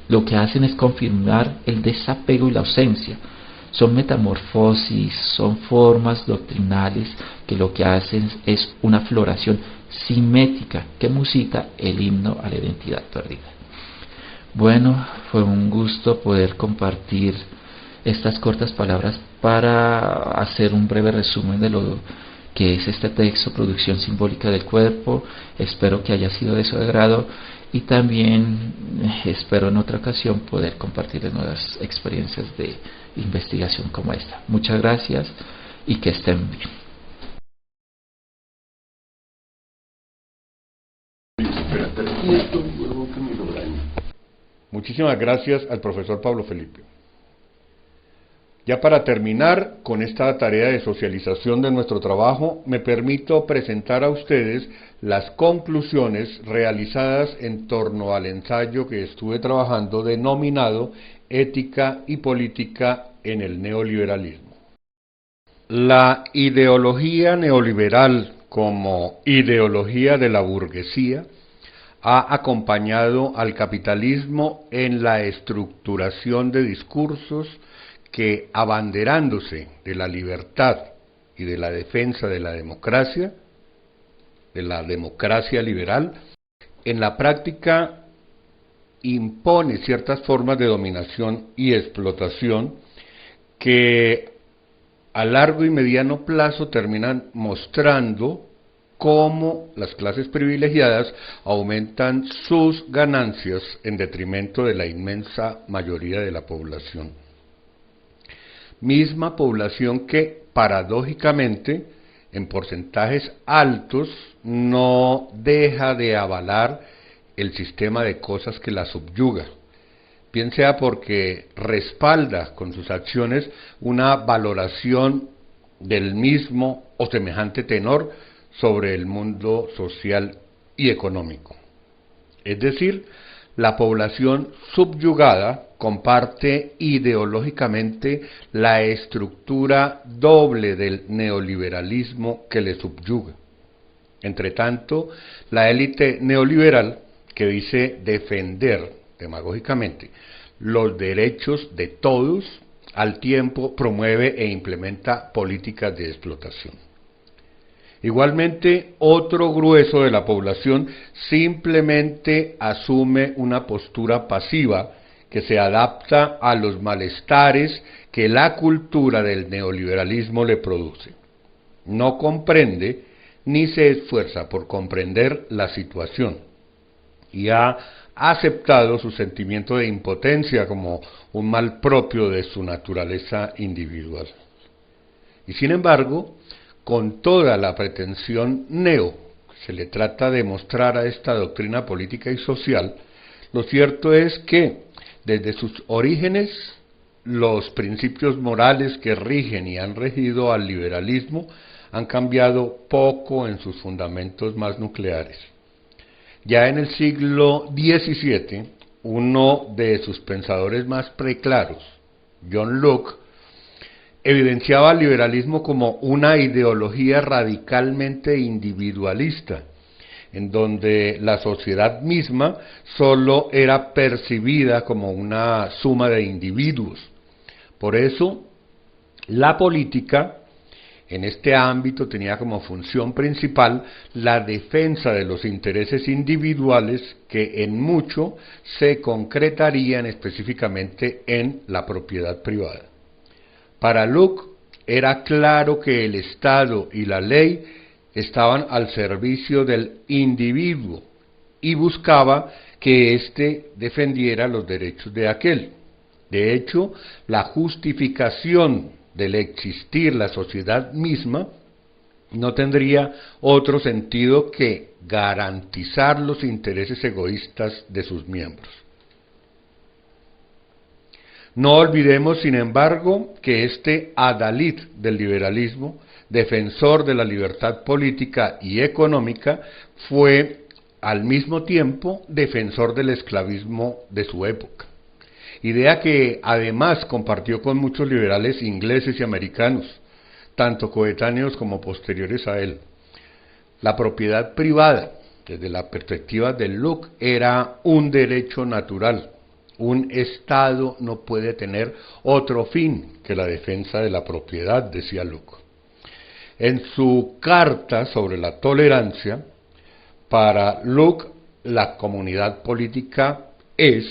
Speaker 3: lo que hacen es confirmar el desapego y la ausencia. Son metamorfosis, son formas doctrinales que lo que hacen es una floración simétrica que musita el himno a la identidad perdida. Bueno, fue un gusto poder compartir estas cortas palabras para hacer un breve resumen de lo que es este texto, Producción Simbólica del Cuerpo. Espero que haya sido de su agrado y también espero en otra ocasión poder compartir nuevas experiencias de investigación como esta. Muchas gracias y que estén bien.
Speaker 1: Muchísimas gracias al profesor Pablo Felipe. Ya para terminar con esta tarea de socialización de nuestro trabajo, me permito presentar a ustedes las conclusiones realizadas en torno al ensayo que estuve trabajando denominado Ética y Política en el Neoliberalismo. La ideología neoliberal como ideología de la burguesía ha acompañado al capitalismo en la estructuración de discursos que, abanderándose de la libertad y de la defensa de la democracia liberal, en la práctica impone ciertas formas de dominación y explotación que a largo y mediano plazo terminan mostrando cómo las clases privilegiadas aumentan sus ganancias en detrimento de la inmensa mayoría de la población. Misma población que, paradójicamente, en porcentajes altos, no deja de avalar el sistema de cosas que la subyuga, bien sea porque respalda con sus acciones una valoración del mismo o semejante tenor sobre el mundo social y económico. Es decir, la población subyugada comparte ideológicamente la estructura doble del neoliberalismo que le subyuga. Entre tanto, la élite neoliberal, que dice defender demagógicamente los derechos de todos, al tiempo promueve e implementa políticas de explotación. Igualmente, otro grueso de la población simplemente asume una postura pasiva que se adapta a los malestares que la cultura del neoliberalismo le produce. No comprende ni se esfuerza por comprender la situación y ha aceptado su sentimiento de impotencia como un mal propio de su naturaleza individual. Y sin embargo, con toda la pretensión se le trata de mostrar a esta doctrina política y social, lo cierto es que, desde sus orígenes, los principios morales que rigen y han regido al liberalismo han cambiado poco en sus fundamentos más nucleares. Ya en el siglo XVII, uno de sus pensadores más preclaros, John Locke, evidenciaba al liberalismo como una ideología radicalmente individualista, en donde la sociedad misma solo era percibida como una suma de individuos. Por eso, la política en este ámbito tenía como función principal la defensa de los intereses individuales que en mucho se concretarían específicamente en la propiedad privada. Para Locke era claro que el Estado y la ley estaban al servicio del individuo y buscaba que éste defendiera los derechos de aquel. De hecho, la justificación del existir la sociedad misma no tendría otro sentido que garantizar los intereses egoístas de sus miembros. No olvidemos, sin embargo, que este adalid del liberalismo, defensor de la libertad política y económica, fue al mismo tiempo defensor del esclavismo de su época. Idea que además compartió con muchos liberales ingleses y americanos, tanto coetáneos como posteriores a él. La propiedad privada, desde la perspectiva de Locke, era un derecho natural. Un Estado no puede tener otro fin que la defensa de la propiedad, decía Locke. En su carta sobre la tolerancia, para Locke, la comunidad política es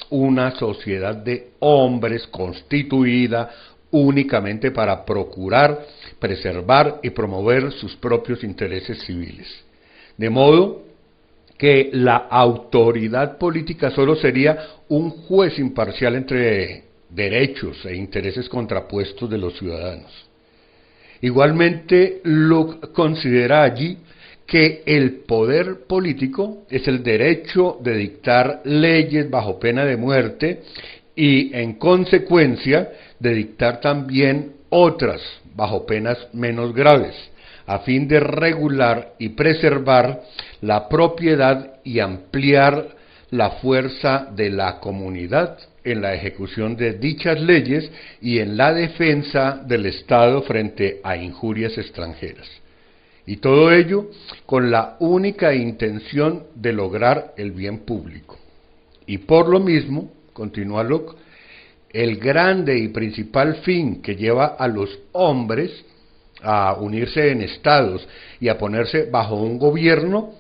Speaker 1: una sociedad de hombres constituida únicamente para procurar, preservar y promover sus propios intereses civiles. De modo que la autoridad política solo sería un juez imparcial entre derechos e intereses contrapuestos de los ciudadanos. Igualmente, Locke considera allí que el poder político es el derecho de dictar leyes bajo pena de muerte y, en consecuencia, de dictar también otras bajo penas menos graves, a fin de regular y preservar la propiedad y ampliar la fuerza de la comunidad en la ejecución de dichas leyes y en la defensa del Estado frente a injurias extranjeras. Y todo ello con la única intención de lograr el bien público. Y por lo mismo, continúa Locke, el grande y principal fin que lleva a los hombres a unirse en estados y a ponerse bajo un gobierno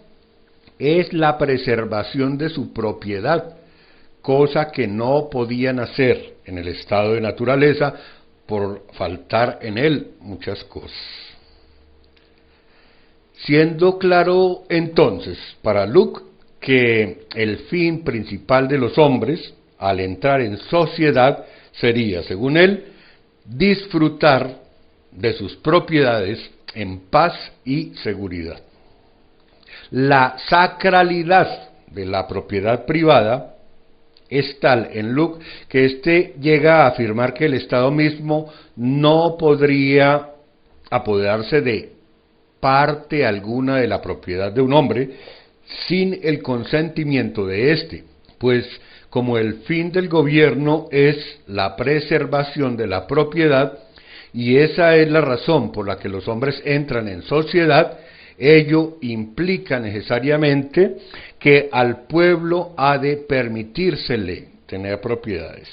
Speaker 1: es la preservación de su propiedad, cosa que no podían hacer en el estado de naturaleza por faltar en él muchas cosas. Siendo claro entonces para Locke que el fin principal de los hombres al entrar en sociedad sería, según él, disfrutar de sus propiedades en paz y seguridad. La sacralidad de la propiedad privada es tal en Locke que éste llega a afirmar que el Estado mismo no podría apoderarse de parte alguna de la propiedad de un hombre sin el consentimiento de éste, pues como el fin del gobierno es la preservación de la propiedad, y esa es la razón por la que los hombres entran en sociedad, ello implica necesariamente que al pueblo ha de permitírsele tener propiedades.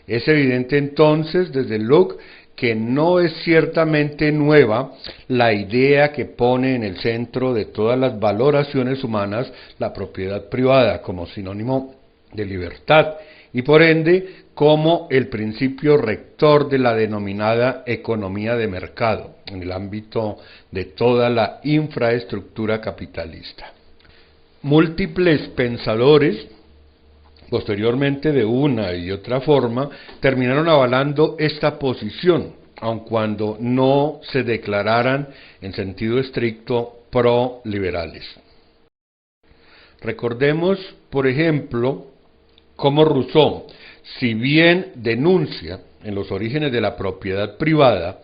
Speaker 1: Es evidente entonces desde Locke que no es ciertamente nueva la idea que pone en el centro de todas las valoraciones humanas la propiedad privada como sinónimo de libertad y por ende como el principio rector de la denominada economía de mercado en el ámbito de toda la infraestructura capitalista. Múltiples pensadores, posteriormente de una y otra forma, terminaron avalando esta posición, aun cuando no se declararan en sentido estricto pro-liberales. Recordemos, por ejemplo, cómo Rousseau, si bien denuncia en los orígenes de la propiedad privada,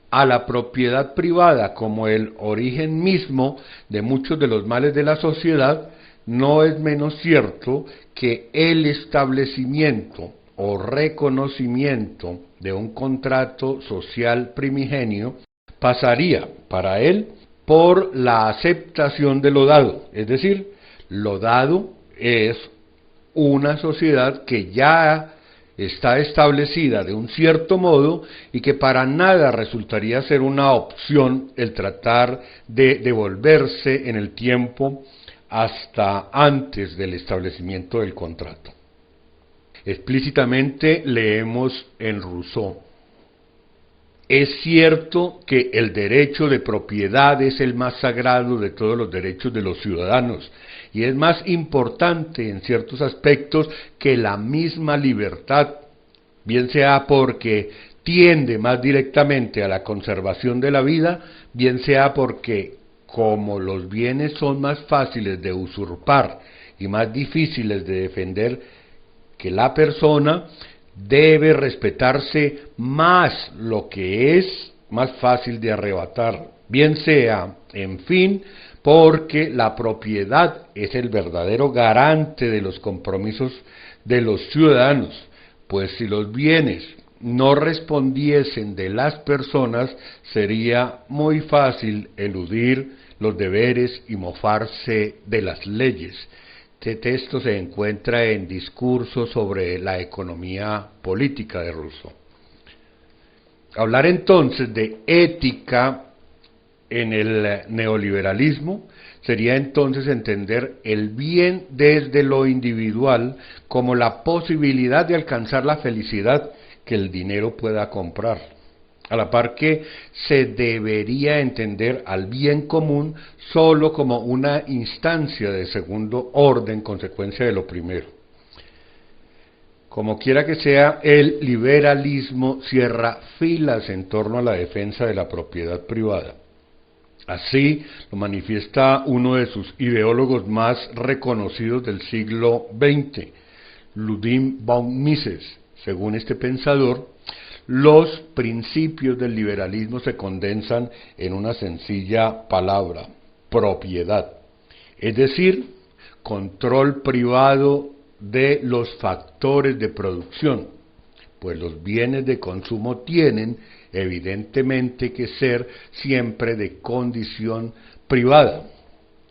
Speaker 1: a la propiedad privada como el origen mismo de muchos de los males de la sociedad, no es menos cierto que el establecimiento o reconocimiento de un contrato social primigenio pasaría para él por la aceptación de lo dado, es decir, lo dado es una sociedad que ya está establecida de un cierto modo y que para nada resultaría ser una opción el tratar de devolverse en el tiempo hasta antes del establecimiento del contrato. Explícitamente leemos en Rousseau: es cierto que el derecho de propiedad es el más sagrado de todos los derechos de los ciudadanos y es más importante en ciertos aspectos que la misma libertad, bien sea porque tiende más directamente a la conservación de la vida, bien sea porque, como los bienes son más fáciles de usurpar y más difíciles de defender que la persona, debe respetarse más lo que es más fácil de arrebatar, bien sea, en fin, porque la propiedad es el verdadero garante de los compromisos de los ciudadanos, pues si los bienes no respondiesen de las personas, sería muy fácil eludir los deberes y mofarse de las leyes. Este texto se encuentra en Discurso sobre la economía política de Rousseau. Hablar entonces de ética en el neoliberalismo sería entonces entender el bien desde lo individual como la posibilidad de alcanzar la felicidad que el dinero pueda comprar, a la par que se debería entender al bien común solo como una instancia de segundo orden, consecuencia de lo primero. Como quiera que sea, el liberalismo cierra filas en torno a la defensa de la propiedad privada. Así lo manifiesta uno de sus ideólogos más reconocidos del siglo XX, Ludwig von Mises. Según este pensador, los principios del liberalismo se condensan en una sencilla palabra: propiedad, es decir, control privado de los factores de producción, pues los bienes de consumo tienen evidentemente que ser siempre de condición privada.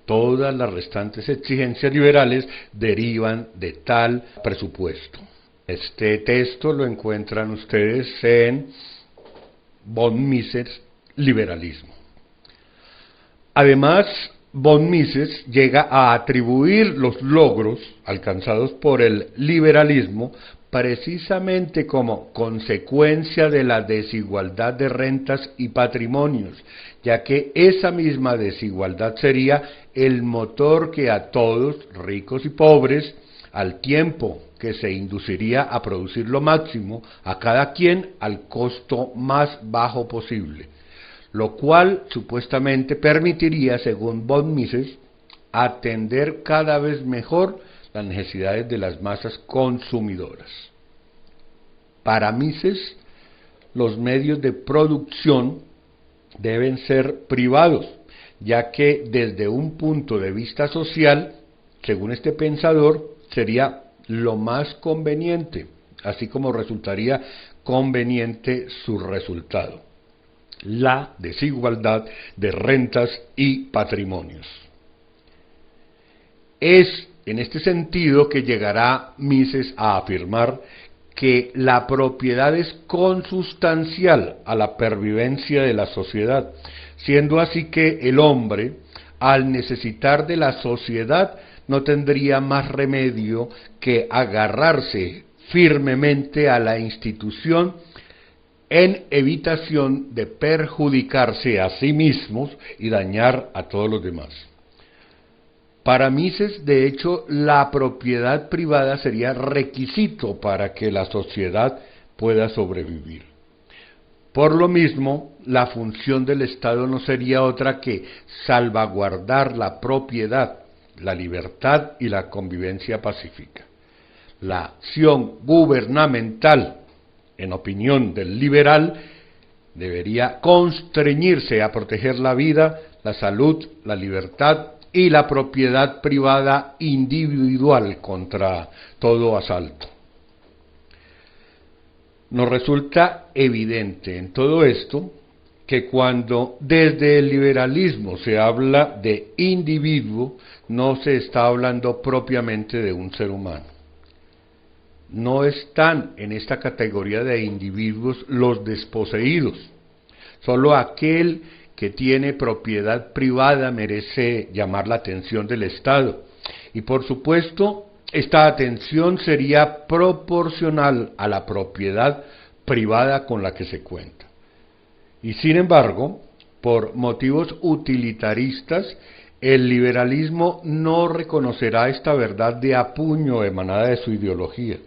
Speaker 1: Todas las restantes exigencias liberales derivan de tal presupuesto. Este texto lo encuentran ustedes en von Mises, Liberalismo. Además, von Mises llega a atribuir los logros alcanzados por el liberalismo precisamente como consecuencia de la desigualdad de rentas y patrimonios, ya que esa misma desigualdad sería el motor que a todos, ricos y pobres, al tiempo que se induciría a producir lo máximo a cada quien al costo más bajo posible, lo cual supuestamente permitiría, según von Mises, atender cada vez mejor las necesidades de las masas consumidoras. Para Mises, los medios de producción deben ser privados, ya que desde un punto de vista social, según este pensador, sería lo más conveniente, así como resultaría conveniente su resultado: la desigualdad de rentas y patrimonios. Es en este sentido que llegará Mises a afirmar que la propiedad es consustancial a la pervivencia de la sociedad, siendo así que el hombre, al necesitar de la sociedad, no tendría más remedio que agarrarse firmemente a la institución en evitación de perjudicarse a sí mismos y dañar a todos los demás. Para Mises, de hecho, la propiedad privada sería requisito para que la sociedad pueda sobrevivir. Por lo mismo, la función del Estado no sería otra que salvaguardar la propiedad, la libertad y la convivencia pacífica. La acción gubernamental, en opinión del liberal, debería constreñirse a proteger la vida, la salud, la libertad y la propiedad privada individual contra todo asalto. Nos resulta evidente en todo esto que cuando desde el liberalismo se habla de individuo, no se está hablando propiamente de un ser humano. No están en esta categoría de individuos los desposeídos. Solo aquel que tiene propiedad privada merece llamar la atención del Estado. Y por supuesto, esta atención sería proporcional a la propiedad privada con la que se cuenta. Y sin embargo, por motivos utilitaristas, el liberalismo no reconocerá esta verdad de a puño emanada de su ideología.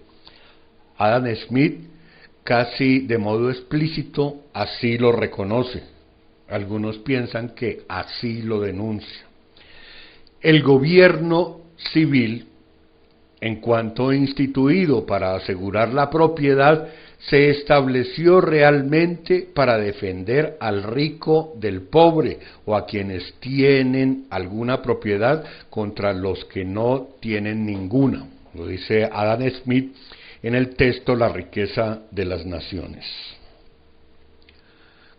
Speaker 1: Adam Smith, casi de modo explícito, así lo reconoce. Algunos piensan que así lo denuncia. El gobierno civil, en cuanto instituido para asegurar la propiedad, se estableció realmente para defender al rico del pobre o a quienes tienen alguna propiedad contra los que no tienen ninguna. Lo dice Adam Smith en el texto La riqueza de las naciones.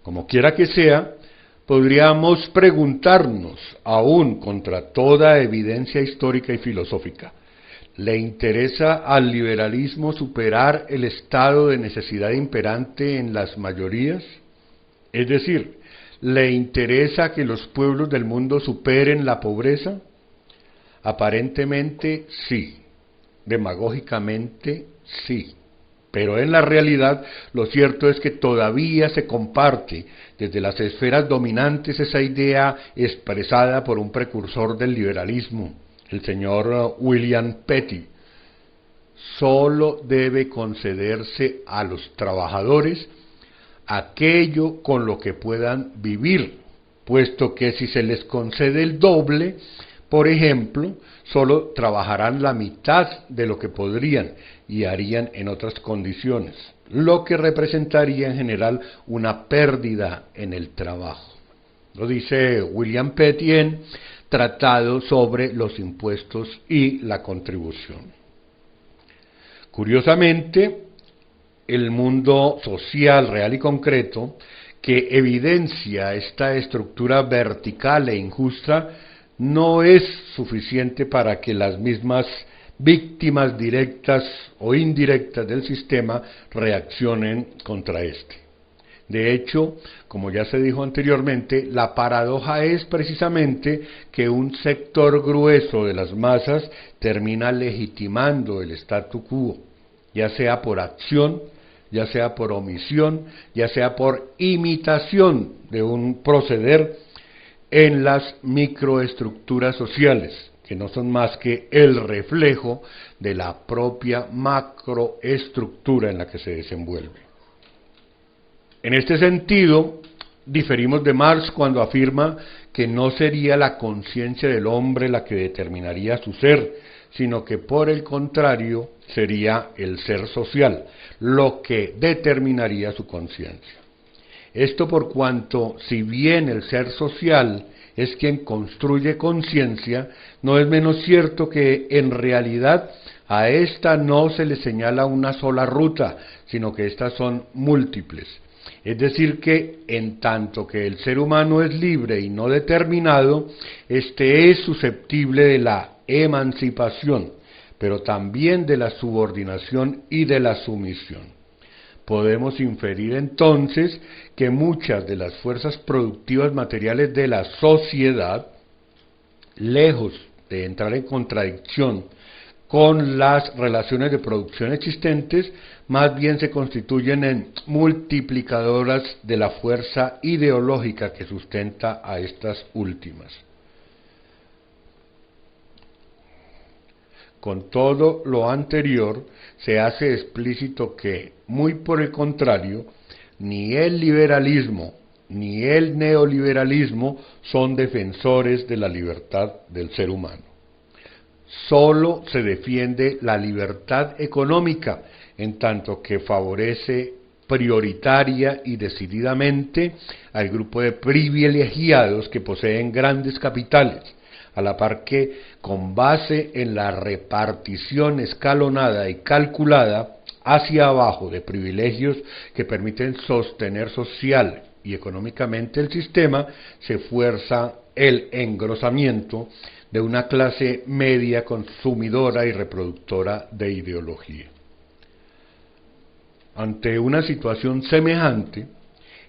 Speaker 1: Como quiera que sea, podríamos preguntarnos, aún contra toda evidencia histórica y filosófica, ¿le interesa al liberalismo superar el estado de necesidad imperante en las mayorías? Es decir, ¿le interesa que los pueblos del mundo superen la pobreza? Aparentemente sí, demagógicamente sí. Pero en la realidad, lo cierto es que todavía se comparte desde las esferas dominantes esa idea expresada por un precursor del liberalismo, el señor William Petty. Solo debe concederse a los trabajadores aquello con lo que puedan vivir, puesto que si se les concede el doble, por ejemplo, solo trabajarán la mitad de lo que podrían y harían en otras condiciones, lo que representaría en general una pérdida en el trabajo. Lo dice William Petty en Tratado sobre los impuestos y la contribución. Curiosamente, el mundo social real y concreto que evidencia esta estructura vertical e injusta no es suficiente para que las mismas víctimas directas o indirectas del sistema reaccionen contra este. De hecho, como ya se dijo anteriormente, la paradoja es precisamente que un sector grueso de las masas termina legitimando el statu quo, ya sea por acción, ya sea por omisión, ya sea por imitación de un proceder en las microestructuras sociales, que no son más que el reflejo de la propia macroestructura en la que se desenvuelve. En este sentido, diferimos de Marx cuando afirma que no sería la conciencia del hombre la que determinaría su ser, sino que por el contrario sería el ser social, lo que determinaría su conciencia. Esto por cuanto, si bien el ser social es quien construye conciencia, no es menos cierto que en realidad a esta no se le señala una sola ruta, sino que estas son múltiples. Es decir que, en tanto que el ser humano es libre y no determinado, este es susceptible de la emancipación, pero también de la subordinación y de la sumisión. Podemos inferir entonces que muchas de las fuerzas productivas materiales de la sociedad, lejos de entrar en contradicción con las relaciones de producción existentes, más bien se constituyen en multiplicadoras de la fuerza ideológica que sustenta a estas últimas. Con todo lo anterior, se hace explícito que, muy por el contrario, ni el liberalismo ni el neoliberalismo son defensores de la libertad del ser humano. Solo se defiende la libertad económica, en tanto que favorece prioritaria y decididamente al grupo de privilegiados que poseen grandes capitales, a la par que, con base en la repartición escalonada y calculada hacia abajo de privilegios que permiten sostener social y económicamente el sistema, se fuerza el engrosamiento de una clase media consumidora y reproductora de ideología. Ante una situación semejante,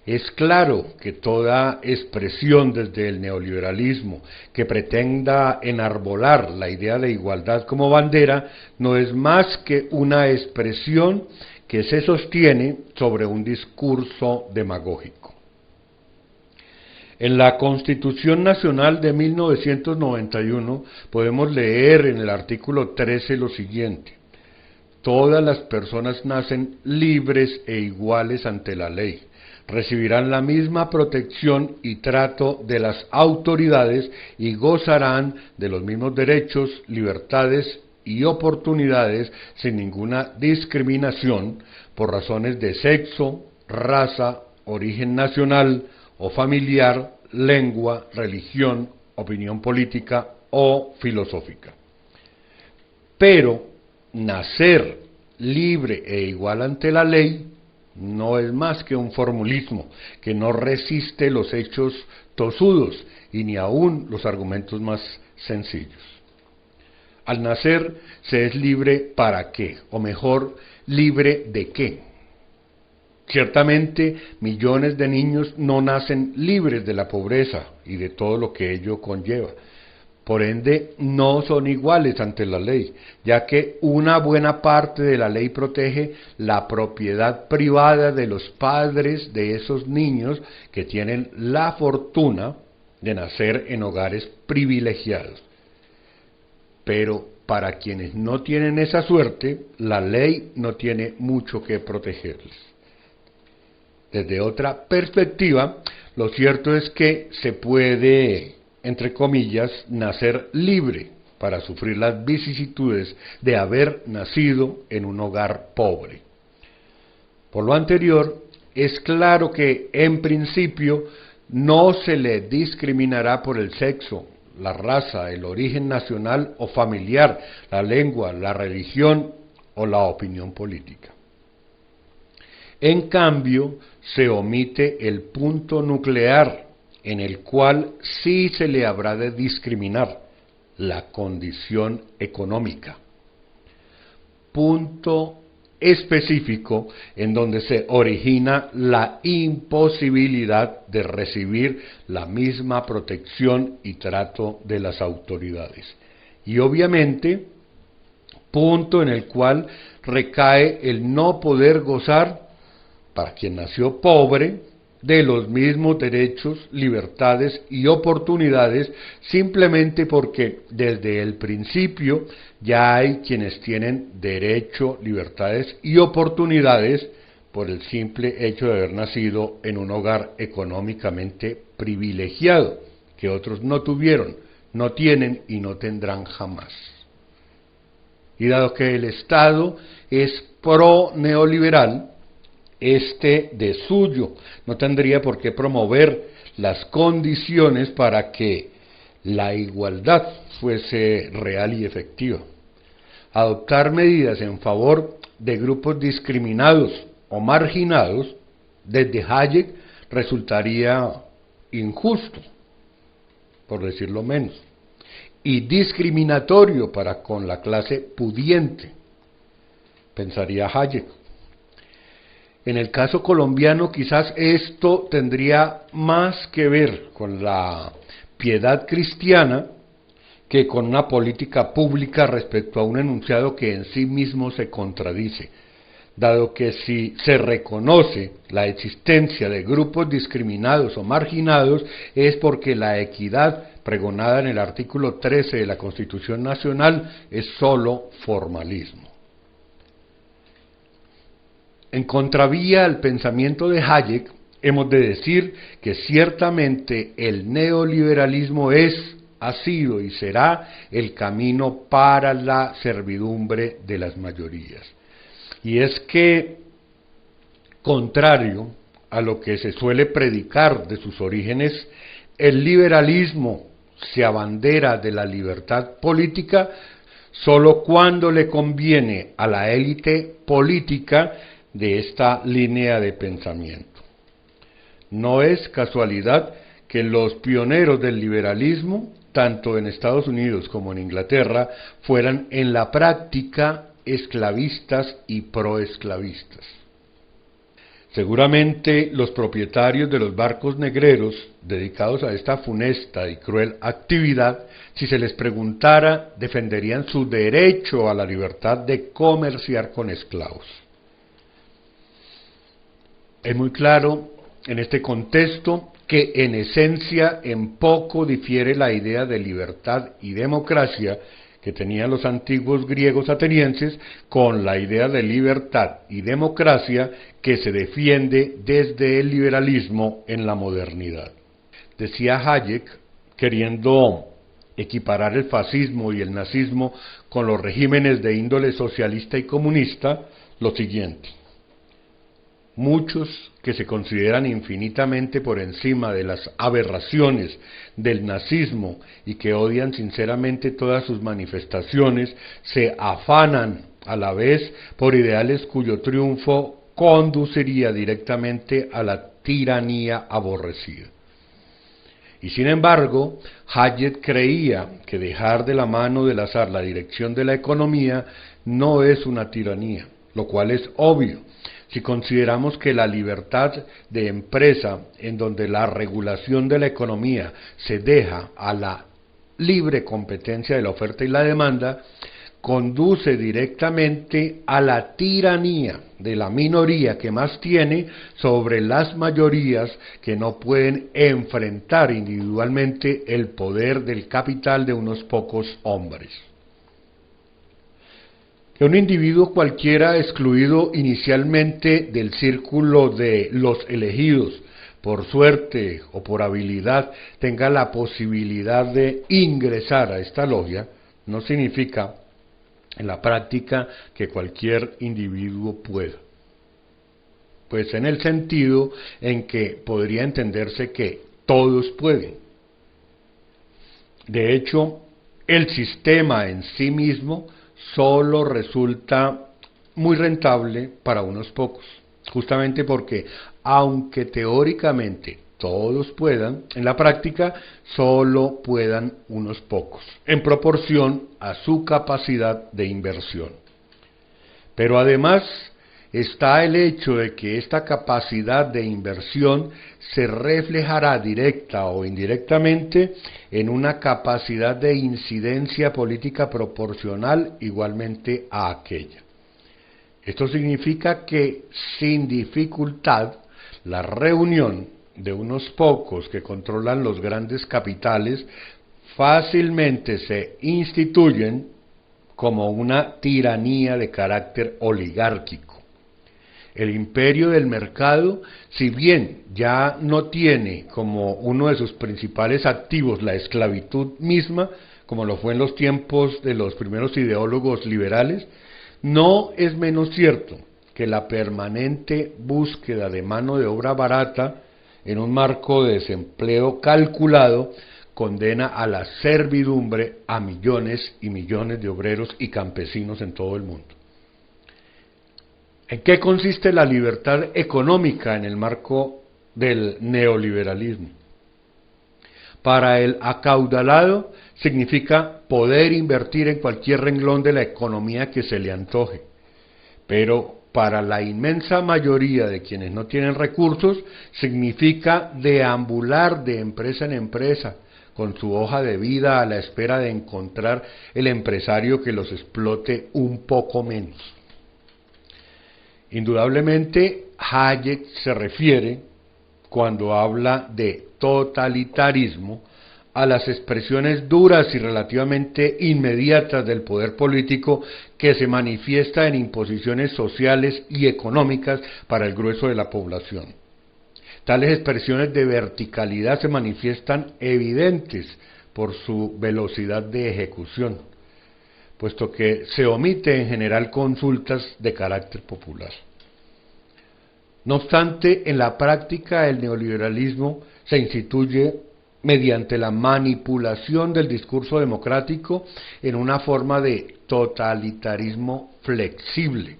Speaker 1: es claro que toda expresión desde el neoliberalismo que pretenda enarbolar la idea de igualdad como bandera no es más que una expresión que se sostiene sobre un discurso demagógico. En la Constitución Nacional de 1991 podemos leer en el artículo 13 lo siguiente: todas las personas nacen libres e iguales ante la ley, recibirán la misma protección y trato de las autoridades y gozarán de los mismos derechos, libertades y oportunidades sin ninguna discriminación por razones de sexo, raza, origen nacional o familiar, lengua, religión, opinión política o filosófica. Pero nacer libre e igual ante la ley no es más que un formulismo que no resiste los hechos tosudos y ni aun los argumentos más sencillos. Al nacer se es libre ¿para qué? O mejor, ¿libre de qué? Ciertamente, millones de niños no nacen libres de la pobreza y de todo lo que ello conlleva. Por ende, no son iguales ante la ley, ya que una buena parte de la ley protege la propiedad privada de los padres de esos niños que tienen la fortuna de nacer en hogares privilegiados. Pero para quienes no tienen esa suerte, la ley no tiene mucho que protegerles. Desde otra perspectiva, lo cierto es que se puede, entre comillas, nacer libre para sufrir las vicisitudes de haber nacido en un hogar pobre. Por lo anterior, es claro que, en principio, no se le discriminará por el sexo, la raza, el origen nacional o familiar, la lengua, la religión o la opinión política. En cambio, se omite el punto nuclear en el cual sí se le habrá de discriminar: la condición económica. Punto específico en donde se origina la imposibilidad de recibir la misma protección y trato de las autoridades. Y obviamente, punto en el cual recae el no poder gozar, para quien nació pobre, de los mismos derechos, libertades y oportunidades, simplemente porque desde el principio ya hay quienes tienen derecho, libertades y oportunidades por el simple hecho de haber nacido en un hogar económicamente privilegiado, que otros no tuvieron, no tienen y no tendrán jamás. Y dado que el Estado es pro-neoliberal, de suyo no tendría por qué promover las condiciones para que la igualdad fuese real y efectiva. Adoptar medidas en favor de grupos discriminados o marginados, desde Hayek, resultaría injusto, por decirlo menos, y discriminatorio para con la clase pudiente, pensaría Hayek. En el caso colombiano, quizás esto tendría más que ver con la piedad cristiana que con una política pública respecto a un enunciado que en sí mismo se contradice, dado que si se reconoce la existencia de grupos discriminados o marginados es porque la equidad pregonada en el artículo 13 de la Constitución Nacional es solo formalismo. En contravía al pensamiento de Hayek, hemos de decir que ciertamente el neoliberalismo ha sido y será el camino para la servidumbre de las mayorías. Y es que, contrario a lo que se suele predicar de sus orígenes, el liberalismo se abandera de la libertad política solo cuando le conviene a la élite política de esta línea de pensamiento. No es casualidad que los pioneros del liberalismo, tanto en Estados Unidos como en Inglaterra, fueran en la práctica esclavistas y proesclavistas. Seguramente los propietarios de los barcos negreros dedicados a esta funesta y cruel actividad, si se les preguntara, defenderían su derecho a la libertad de comerciar con esclavos. Es muy claro en este contexto que en esencia en poco difiere la idea de libertad y democracia que tenían los antiguos griegos atenienses con la idea de libertad y democracia que se defiende desde el liberalismo en la modernidad. Decía Hayek, queriendo equiparar el fascismo y el nazismo con los regímenes de índole socialista y comunista, lo siguiente: muchos que se consideran infinitamente por encima de las aberraciones del nazismo y que odian sinceramente todas sus manifestaciones, se afanan a la vez por ideales cuyo triunfo conduciría directamente a la tiranía aborrecida. Y sin embargo, Hayek creía que dejar de la mano del azar la dirección de la economía no es una tiranía, lo cual es obvio si consideramos que la libertad de empresa, en donde la regulación de la economía se deja a la libre competencia de la oferta y la demanda, conduce directamente a la tiranía de la minoría que más tiene sobre las mayorías que no pueden enfrentar individualmente el poder del capital de unos pocos hombres. Que un individuo cualquiera excluido inicialmente del círculo de los elegidos por suerte o por habilidad tenga la posibilidad de ingresar a esta logia no significa en la práctica que cualquier individuo pueda. Pues en el sentido en que podría entenderse que todos pueden. De hecho, el sistema en sí mismo solo resulta muy rentable para unos pocos, justamente porque, aunque teóricamente todos puedan, en la práctica solo puedan unos pocos, en proporción a su capacidad de inversión. Pero además está el hecho de que esta capacidad de inversión se reflejará directa o indirectamente en una capacidad de incidencia política proporcional igualmente a aquella. Esto significa que sin dificultad la reunión de unos pocos que controlan los grandes capitales, fácilmente se instituyen como una tiranía de carácter oligárquico. El imperio del mercado, si bien ya no tiene como uno de sus principales activos la esclavitud misma, como lo fue en los tiempos de los primeros ideólogos liberales, no es menos cierto que la permanente búsqueda de mano de obra barata en un marco de desempleo calculado condena a la servidumbre a millones y millones de obreros y campesinos en todo el mundo. ¿En qué consiste la libertad económica en el marco del neoliberalismo? Para el acaudalado significa poder invertir en cualquier renglón de la economía que se le antoje, pero para la inmensa mayoría de quienes no tienen recursos significa deambular de empresa en empresa, con su hoja de vida a la espera de encontrar el empresario que los explote un poco menos. Indudablemente, Hayek se refiere, cuando habla de totalitarismo, a las expresiones duras y relativamente inmediatas del poder político que se manifiesta en imposiciones sociales y económicas para el grueso de la población. Tales expresiones de verticalidad se manifiestan evidentes por su velocidad de ejecución, puesto que se omite en general consultas de carácter popular. No obstante, en la práctica el neoliberalismo se instituye mediante la manipulación del discurso democrático en una forma de totalitarismo flexible.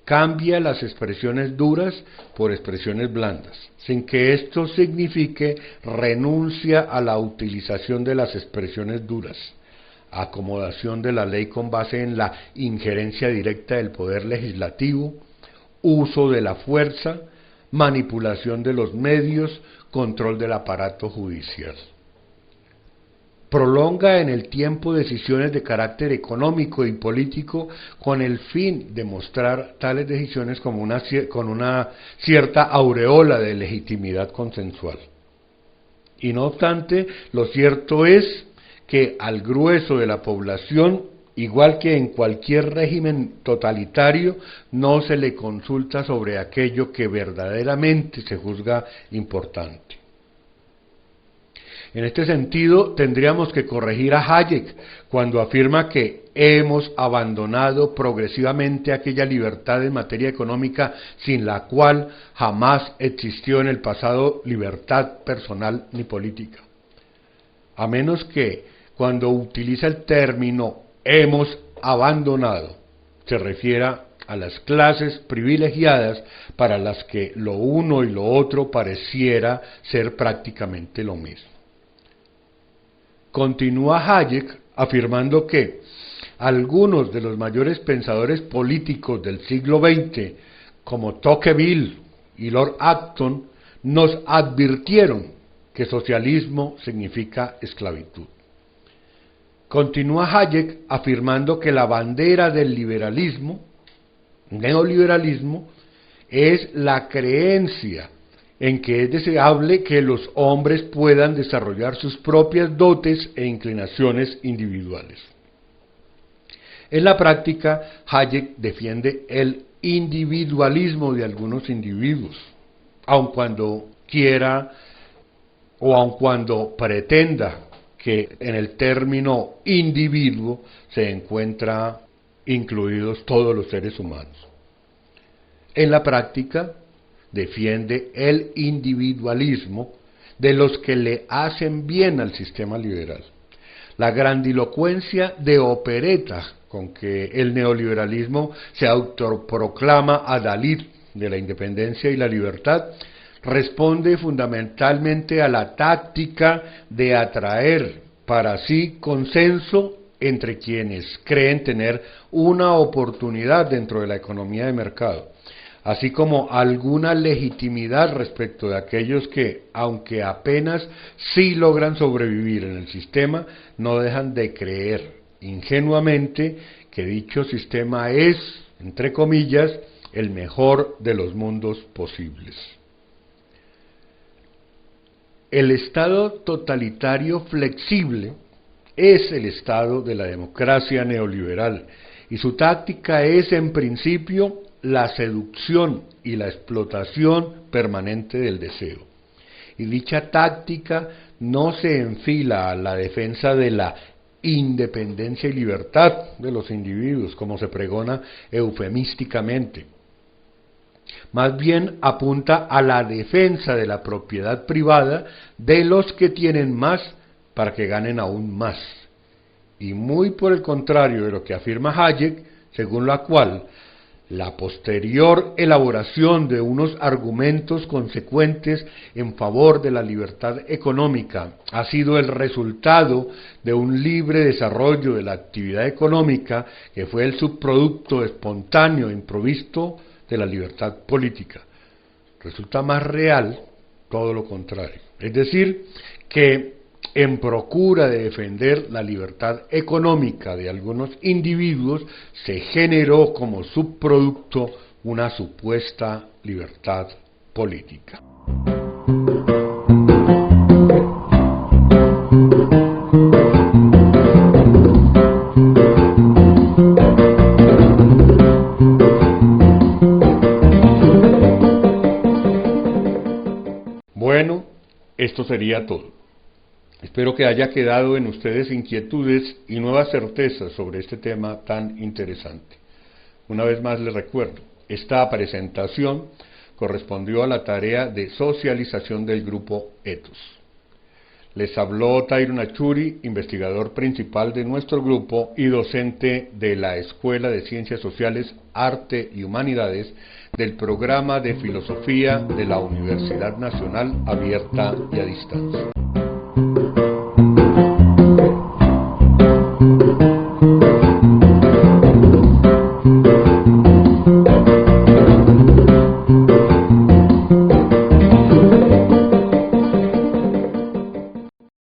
Speaker 1: Cambia las expresiones duras por expresiones blandas, sin que esto signifique renuncia a la utilización de las expresiones duras, acomodación de la ley con base en la injerencia directa del poder legislativo, uso de la fuerza, manipulación de los medios, control del aparato judicial. Prolonga en el tiempo decisiones de carácter económico y político con el fin de mostrar tales decisiones como con una cierta aureola de legitimidad consensual. Y no obstante, lo cierto es que al grueso de la población, igual que en cualquier régimen totalitario, no se le consulta sobre aquello que verdaderamente se juzga importante. En este sentido, tendríamos que corregir a Hayek cuando afirma que hemos abandonado progresivamente aquella libertad en materia económica sin la cual jamás existió en el pasado libertad personal ni política. A menos que cuando utiliza el término hemos abandonado se refiera a las clases privilegiadas para las que lo uno y lo otro pareciera ser prácticamente lo mismo. Continúa Hayek afirmando que algunos de los mayores pensadores políticos del siglo XX, como Tocqueville y Lord Acton, nos advirtieron que socialismo significa esclavitud. Continúa Hayek afirmando que la bandera del neoliberalismo, es la creencia en que es deseable que los hombres puedan desarrollar sus propias dotes e inclinaciones individuales. En la práctica, Hayek defiende el individualismo de algunos individuos, aun cuando quiera o aun cuando pretenda que en el término individuo se encuentra incluidos todos los seres humanos. En la práctica, defiende el individualismo de los que le hacen bien al sistema liberal. La grandilocuencia de opereta con que el neoliberalismo se autoproclama adalid de la independencia y la libertad responde fundamentalmente a la táctica de atraer para sí consenso entre quienes creen tener una oportunidad dentro de la economía de mercado, así como alguna legitimidad respecto de aquellos que, aunque apenas sí logran sobrevivir en el sistema, no dejan de creer ingenuamente que dicho sistema es, entre comillas, el mejor de los mundos posibles. El Estado totalitario flexible es el Estado de la democracia neoliberal y su táctica es en principio la seducción y la explotación permanente del deseo. Y dicha táctica no se enfila a la defensa de la independencia y libertad de los individuos, como se pregona eufemísticamente. Más bien apunta a la defensa de la propiedad privada de los que tienen más para que ganen aún más. Y muy por el contrario de lo que afirma Hayek, según la cual la posterior elaboración de unos argumentos consecuentes en favor de la libertad económica ha sido el resultado de un libre desarrollo de la actividad económica que fue el subproducto espontáneo e improvisto de la libertad política. Resulta más real todo lo contrario. Es decir, que en procura de defender la libertad económica de algunos individuos, se generó como subproducto una supuesta libertad política. Bueno, esto sería todo. Espero que haya quedado en ustedes inquietudes y nuevas certezas sobre este tema tan interesante. Una vez más les recuerdo, esta presentación correspondió a la tarea de socialización del grupo Ethos. Les habló Tyron Achuri, investigador principal de nuestro grupo y docente de la Escuela de Ciencias Sociales, Arte y Humanidades del programa de Filosofía de la Universidad Nacional Abierta y a Distancia.